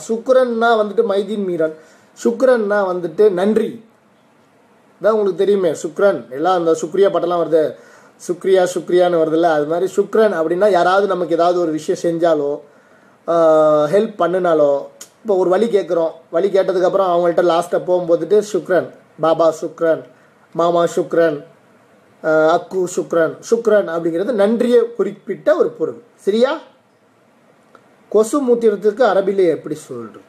சுக்ரன்னா வந்துட்டு மைதீன் மீரன். சுக்ரன்னா வந்துட்டு நன்றி. தான் உங்களுக்கு தெரியுமே சுக்ரன். எல்லாம் அந்த சுக்ரியா பாட்டெல்லாம் வருது. சுக்ரியான்னு வருதுல்ல, அது மாதிரி சுக்ரன் அப்படின்னா யாராவது நமக்கு ஏதாவது ஒரு விஷயம் செஞ்சாலோ ஹெல்ப் பண்ணினாலோ, இப்போ ஒரு வழி கேட்குறோம், வழி கேட்டதுக்கப்புறம் அவங்கள்ட்ட லாஸ்ட்டாக போகும்போதுட்டு சுக்ரன், பாபா சுக்ரன், மாமா சுக்ரன், அக்கு சுக்ரன் அப்படிங்கிறது நன்றியை குறிப்பிட்ட ஒரு பொருள். சரியா? கொசு மூத்திரத்துக்கு அரபிலே எப்படி சொல்றது?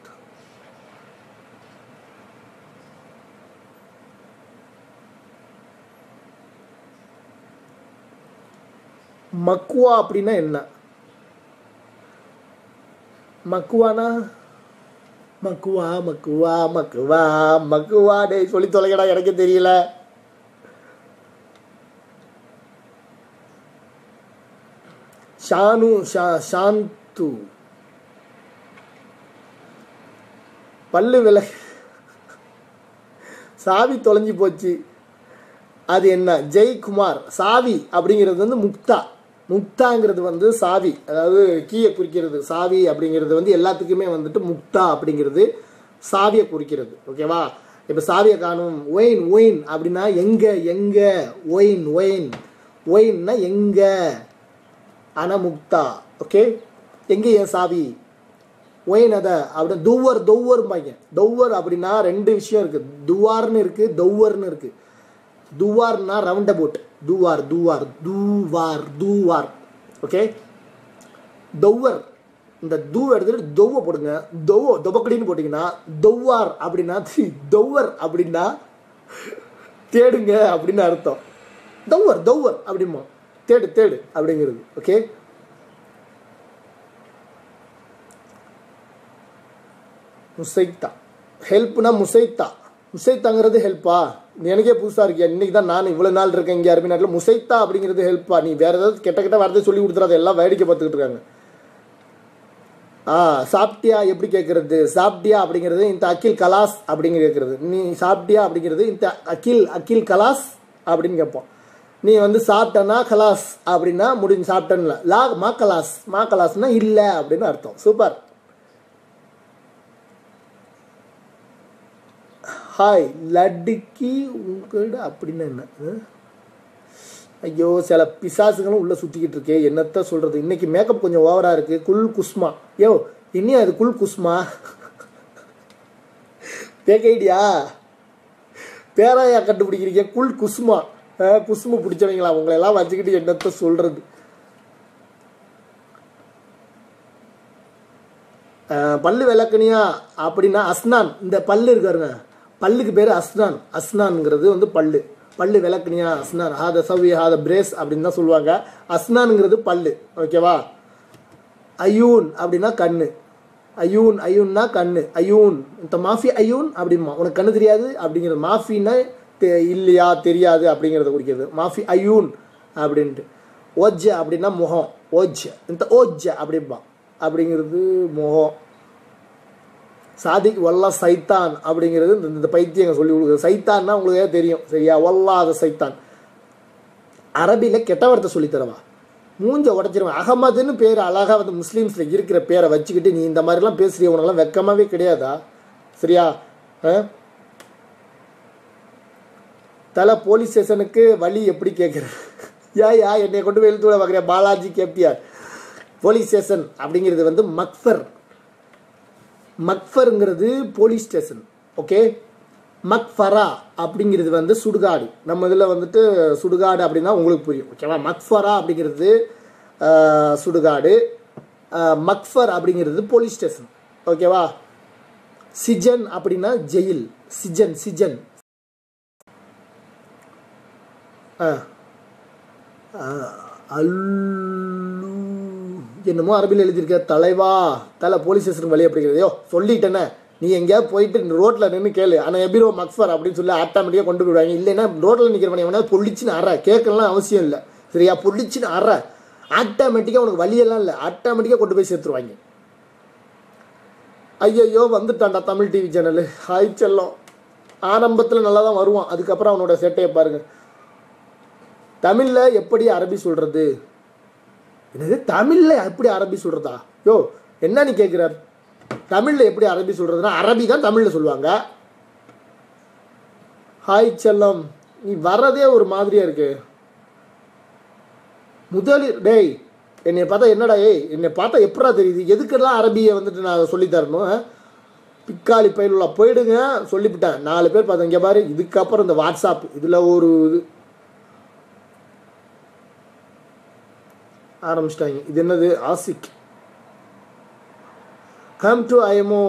மக்குவா அப்படின்னா என்ன? மக்குவானா மக்குவா மக்குவா மக்குவா மக்குவா. டேய் சொல்லி தொலைங்கடா, எனக்கே தெரியல. ஷானு சாந்து பல்லு விளக்கு சாவி தொலைஞ்சி போச்சு, அது என்ன? ஜெய்குமார். சாவி அப்படிங்கிறது வந்து முக்தா. முக்தாங்கிறது வந்து சாவி, அதாவது கீயை குறிக்கிறது. சாவி அப்படிங்கிறது வந்து எல்லாத்துக்குமே வந்துட்டு முக்தா அப்படிங்கிறது சாவியை குறிக்கிறது. ஓகேவா? இப்போ சாவியை காணும். ஒயின் ஒயின் அப்படின்னா எங்க எங்க. ஒயின் ஒயின் ஒயின்னா எங்க, ஆனால் முக்தா. ஓகே, எங்கே என் சாவி? ஒயின் அதை அப்படி துவர் தொவ்வர்பாங்க. தொவ்வர் அப்படின்னா ரெண்டு விஷயம் இருக்குது. துவார்னு இருக்குது, தொவ்வர்னு இருக்குது. துவார்னா ரவுண்ட் அபவுட். துவார் துவார் தூவார் தூவார். ஓகே, தொவ்வர். இந்த தூ எடுத்துட்டு தொவ்வ போடுங்க. தொபக்கடின்னு போட்டிங்கன்னா தொவ்வார் அப்படின்னா, தொவ்வர் அப்படின்னா தேடுங்க அப்படின்னு அர்த்தம். தொவ்வர் தொவ்வர் அப்படிமா தேடு தேடு அப்படிங்கிறது. ஓகே, முசைத்தா. ஹெல்ப்னா முசைத்தா. முசைத்தாங்கிறது ஹெல்ப்பா? எனக்கே புதுசாக இருக்கியா, இன்னைக்கு தான் நான் இவ்வளோ நாள் இருக்கேன் இங்கே அரபி நாட்டில். முசைத்தா அப்படிங்கிறது ஹெல்ப்பா? நீ வேற ஏதாவது கெட்ட கெட்ட வார்த்தை சொல்லி கொடுத்துறாத, எல்லாம் வேடிக்கை பார்த்துக்கிட்டு இருக்காங்க. சாப்பிட்டியா எப்படி கேட்கறது? சாப்பிட்டியா அப்படிங்கிறது இந்த அகில் கலாஸ் அப்படின்னு கேட்கறது. நீ சாப்பிட்டியா அப்படிங்கிறது இந்த அகில் கலாஸ் அப்படின்னு கேட்போம். நீ வந்து சாப்பிட்டனா கலாஸ் அப்படின்னா முடிஞ்சு, சாப்பிட்டேன்ல. மா கலாஸ். மா கலாஸ்னா இல்லை அப்படின்னு அர்த்தம். சூப்பர். ஹாய் லடுக்கி உங்கள்ட அப்படின்னா என்ன? ஐயோ, சில பிசாசுகளும் உள்ளே சுற்றிக்கிட்டு இருக்கே, என்னத்த சொல்கிறது. இன்றைக்கி மேக்கப் கொஞ்சம் ஓவராக இருக்குது. குல் குஸ்மா. யோ இன்னும் அது குல் குஸ்மா பேக்கைடியா பேராயா கண்டுபிடிக்கிறீங்க? குல் குஸ்மா. குஸ்மு பிடிச்சவங்களா உங்களெல்லாம் வச்சுக்கிட்டு என்னத்த சொல்கிறது. பல்லு விளக்குனியா அப்படின்னா அஸ்னான். இந்த பல்லு இருக்காருங்க, பல்லுக்கு பேர் அஸ்னான். அஸ்னான்ங்கிறது வந்து பல்லு. பல்லு விளக்குனியா அஸ்னான். ஹாத சவி ஹாத பிரேஸ் அப்படின்னு தான் சொல்லுவாங்க. அஸ்னானுங்கிறது பல்லு. ஓகேவா? அயூன் அப்படின்னா கண்ணு. அயூன் அயூன்னா கண்ணு. அயூன் இந்த மாஃபி அயூன் அப்படிமா. உனக்கு கண்ணு தெரியாது அப்படிங்கிறது. மாஃபின்னா இல்லையா தெரியாது அப்படிங்கிறத குறிக்கிறது. மாஃபி அயூன் அப்படின்ட்டு. ஓஜ் அப்படின்னா முகம். ஓஜ் இந்த ஓஜ் அப்படிம்பா அப்படிங்கிறது முகம். சாதிக் வல்லா சைத்தான் அப்படிங்கிறது இந்த பைத்தியங்க சொல்லி கொடுக்குறது. சைத்தான்னா உங்களுக்கே தெரியும் சரியா? வல்லாத சைத்தான். அரபியில் கெட்ட வார்த்தை சொல்லித்தரவா? மூஞ்ச உடச்சிருவேன். அகமதுன்னு பேர் அழகாக வந்து முஸ்லீம்ஸில் இருக்கிற பேரை வச்சுக்கிட்டு நீ இந்த மாதிரிலாம் பேசுகிற, உனக்கெல்லாம் வெக்கமாகவே கிடையாதா? சரியா? தலை போலீஸ் ஸ்டேஷனுக்கு வழி எப்படி கேட்குறது? யா என்னை கொண்டு போய் எழுத்து விட பார்க்குறேன். பாலாஜி கேப்டியார். போலீஸ் ஸ்டேஷன் அப்படிங்கிறது வந்து மக்ஃபர். மக்ஃபருங்கிறது போலீஸ் ஸ்டேஷன். ஓகே, மக்ஃபரா அப்படிங்கிறது வந்து சுடுகாடு. நம்ம இதில் வந்துட்டு சுடுகாடு அப்படின்னா உங்களுக்கு புரியும். ஓகேவா? மக்ஃபரா அப்படிங்கிறது சுடுகாடு. மக்ஃபர் அப்படிங்கிறது போலீஸ் ஸ்டேஷன். ஓகேவா? சிஜன் அப்படின்னா ஜெயில். சிஜன் சிஜன். என்னமோ அரபியில் எழுதியிருக்க. தலைவா தலை போலீஸ் ஸ்டேஷனுக்கு வழி அப்படிங்கிறதையோ சொல்லிட்டேனே. நீ எங்கேயாவது போயிட்டு ரோட்டில் நின்று கேளு. ஆனால் எபிரோ மக்ஃபர் அப்படின்னு சொல்லி ஆட்டோமேட்டிக்காக கொண்டு போயிடுவாங்க. இல்லைன்னா ரோட்டில் நிற்கிறவன் எவனா பொள்ளிச்சின்னு அற கேட்கலாம் அவசியம் இல்லை. சரியா? பொள்ளிச்சின்னு அற ஆட்டோமேட்டிக்காக உனக்கு வழியெல்லாம் இல்லை, ஆட்டோமேட்டிக்காக கொண்டு போய் சேர்த்துருவாங்க. ஐயோ வந்துட்டான்டா தமிழ் டிவி சேனலு. ஹாய் செல்லம். ஆரம்பத்தில் நல்லா தான் வருவான், அதுக்கப்புறம் அவனோட சேட்டையை பாருங்க. தமிழில் எப்படி அரபி சொல்கிறது? என்னது தமிழில் எப்படி அரபி சொல்கிறதா? யோ என்ன நீ கேட்குற? தமிழில் எப்படி அரபி சொல்கிறதுனா அரபி தான் தமிழில் சொல்லுவாங்க. ஹாய் செல்லம், நீ வர்றதே ஒரு மாதிரியாக இருக்கு. முதலில் டேய் என்னை பார்த்தா என்னடா? என்னை பார்த்தா எப்படா தெரியுது? எதுக்கெல்லாம் அரபியை வந்துட்டு நான் சொல்லித்தரணும்? பிக்காளி பயிலுள்ள போயிடுங்க சொல்லிவிட்டேன். 4 பேர் பார்த்தேன். இங்கே பாரு, இதுக்கப்புறம் இந்த வாட்ஸ்அப் இதில் ஒரு இது ஆரம்பிச்சிட்டாங்க. இது என்னது? Ashik come to IMO.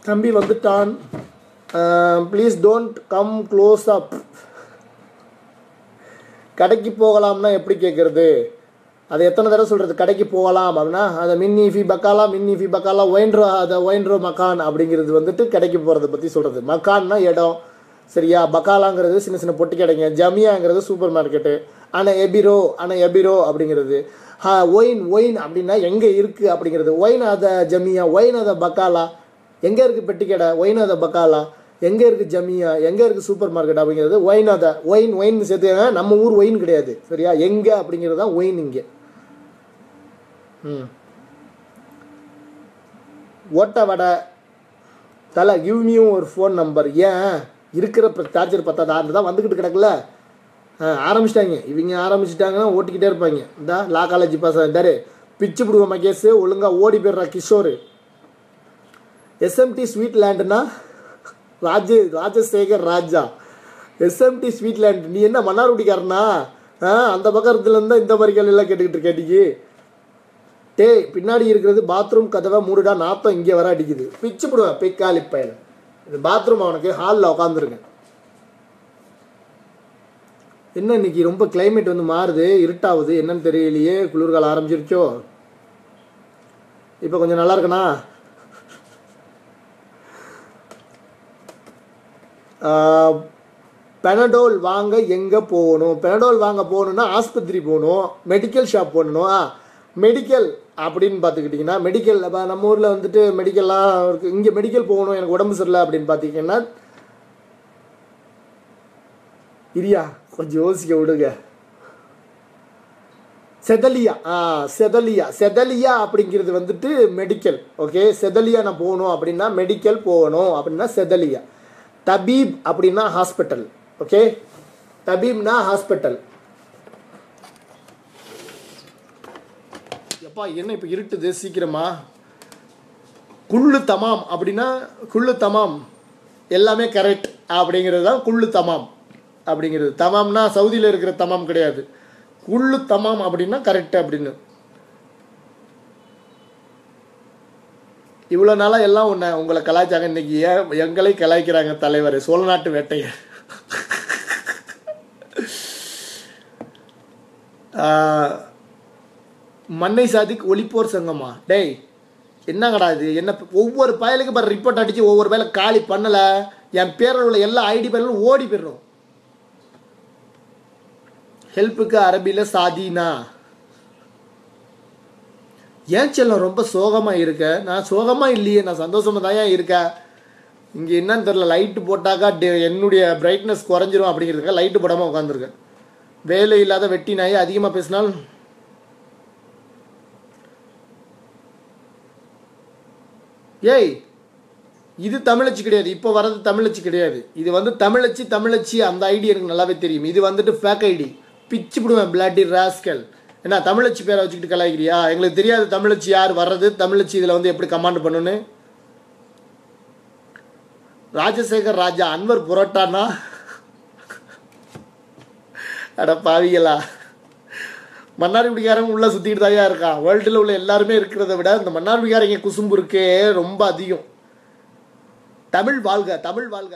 தம்பி வந்துட்டான். Please don't come close up. கடைக்கு போகலாம்னா எப்படி கேட்குறது? அதை எத்தனை தடவை சொல்கிறது, கடைக்கு போகலாம் அப்படின்னா அதை மின்னி ஃபி பக்காலா ஒயின்ரோ மக்கான் அப்படிங்கிறது வந்துட்டு கடைக்கு போகிறத பற்றி சொல்கிறது. மக்கான்னா இடம், சரியா. பக்காலாங்கிறது சின்ன சின்ன பொட்டி கடைங்க. ஜமியாங்கிறது சூப்பர் மார்க்கெட்டு. ஆனால் எபிரோ அப்படிங்கிறது. ஒயின் அப்படின்னா எங்கே இருக்குது அப்படிங்கிறது. ஒயின் அதை ஜமியா, ஒயின் அதை பக்காலா, எங்கே இருக்குது பெட்டி கடை, ஒயின் அதை பக்காலா, எங்கே இருக்குது ஜமியா, எங்கே இருக்குது சூப்பர் மார்க்கெட் அப்படிங்கிறது. ஒயின் சேர்த்து, நம்ம ஊர் ஒயின் கிடையாது, சரியா. எங்கே அப்படிங்கிறது தான் ஒயின் இங்கே. ஓட்ட வடை தலை கிவ்மியும் ஒரு ஃபோன் நம்பர். ஏன் இருக்கிற சார்ஜர் பத்தாது, ஆறு தான் வந்துக்கிட்டு கிடக்குல. ஆரம்பிச்சிட்டாங்க இவங்க, ஆரம்பிச்சிட்டாங்கன்னா ஓட்டிக்கிட்டே இருப்பாங்க. இந்த லா காலேஜ் பாஸ் ஆகிட்டாரு, பிச்சு பிடுவோம் கேஸு, ஒழுங்காக ஓடி போயிடுறா கிஷோர். எஸ்எம்டி ஸ்வீட் லேண்டுனா ராஜசேகர் ராஜா. எஸ்எம்டி ஸ்வீட் லேண்ட், நீ என்ன மன்னார்குடிக்காரனா? அந்த பக்கத்துலேருந்து தான் இந்த மாதிரி கேள்வியெல்லாம் கேட்டுக்கிட்டு இருக்கேட்டிக்கு. பின்னாடி இருக்கிறது பாத்ரூம் கதவை மூடுடா, நாத்தம் இங்கே வர அடிக்குது. பிச்சு போடுவேன் பிக்காலி பையன். இது பாத்ரூம், அவனுக்கு ஹாலில் உட்காந்துருங்க. என்ன இன்னைக்கு ரொம்ப கிளைமேட் வந்து மாறுது, இருட்டாகுது, என்னன்னு தெரியலையே. குளிர்காலம் ஆரம்பிச்சிருச்சோ. இப்போ கொஞ்சம் நல்லா இருக்கணா? பெனடோல் வாங்க எங்கே போகணும்? பெனடோல் வாங்க போகணுன்னா ஆஸ்பத்திரி போகணும், மெடிக்கல் ஷாப் போகணும். மெடிக்கல் அப்படின்னு பார்த்துக்கிட்டிங்கன்னா, மெடிக்கல் நம்ம ஊரில் வந்துட்டு மெடிக்கல்லாம் இருக்குது. இங்கே மெடிக்கல் போகணும், எனக்கு உடம்பு சரியில்லை அப்படின்னு பார்த்திங்கன்னா, இரியா கொஞ்சம் யோசிக்க விடுங்க. செதலியா அப்படிங்கிறது வந்துட்டு மெடிக்கல். ஓகே, செதலியா நான் போகணும் அப்படின்னா மெடிக்கல் போகணும் அப்படின்னா செதலியா. தபீப் அப்படின்னா ஹாஸ்பிட்டல். Okay, தபீப்னா hospital. எப்பா என்ன இப்போ இருட்டுது, சீக்கிரமா. குள்ளு தமாம் அப்படின்னா குள்ளு தமாம் எல்லாமே கரெக்ட் அப்படிங்கிறது தான் குள்ளு தமாம் அப்படிங்கிறது. தமாம்னா சவுதியில் இருக்கிற தமாம் கிடையாது, குள்ளு தமாம் அப்படின்னா கரெக்ட் அப்படின்னு. இவ்வளோ நாளாக எல்லாம் உங்களை கலாய்ச்சாங்க, இன்னைக்கு எங்களை கலாய்க்கிறாங்க தலைவர் சோழநாட்டு வேட்டையர். மன்னை சாதிக்கு ஒளிப்போர் சங்கமா? டேய் என்னங்கடா இது? என்ன ஒவ்வொரு பயலுக்கு பாரு ரிப்போர்ட் அடித்து ஒவ்வொரு பயலை காலி பண்ணலை. என் பேரில் உள்ள எல்லா ஐடி பயலும் ஓடி போயிடுறோம். ஹெல்ப்புக்கு அரபியில் சாதினா. ஏன் செல்லம் ரொம்ப சோகமாக இருக்க? நான் சோகமாக இல்லையே, நான் சந்தோஷமாக தான் ஏன் இருக்கேன். இங்கே என்னன்னு தெரில, லைட்டு போட்டாக்கா என்னுடைய பிரைட்னஸ் குறைஞ்சிரும் அப்படிங்கிறதுக்காக லைட்டு போடாமல் உட்காந்துருக்கேன். வேலை இல்லாத வெட்டி நாய் அதிகமாக பேசினால் ஏய் இது தமிழச்சி கிடையாது, இப்போ வர்றது தமிழச்சி கிடையாது. இது வந்து தமிழச்சி அந்த ஐடி எனக்கு நல்லாவே தெரியும். இது வந்துட்டு ஃபேக் ஐடி. பிச்சு விடுவேன் பிளாட்டி ராஸ்கல். என்ன தமிழச்சி பேரை வச்சுக்கிட்டு கலாய்க்கிறியா? எங்களுக்கு தெரியாது தமிழச்சி யார் வர்றது, தமிழச்சி இதில் வந்து எப்படி கமாண்ட் பண்ணணுன்னு. ராஜசேகர் ராஜா அன்வர் புரோட்டானா? அட பாவிகளா, மன்னார்குடிக்காரங்க உள்ளே சுற்றிக்கிட்டு தாயா இருக்கான். வேர்ல்டில் உள்ள எல்லாருமே இருக்கிறத விட இந்த மன்னார்குடிக்காரங்க குசும்பு இருக்கே ரொம்ப அதிகம். தமிழ் வாழ்க, தமிழ் வாழ்க.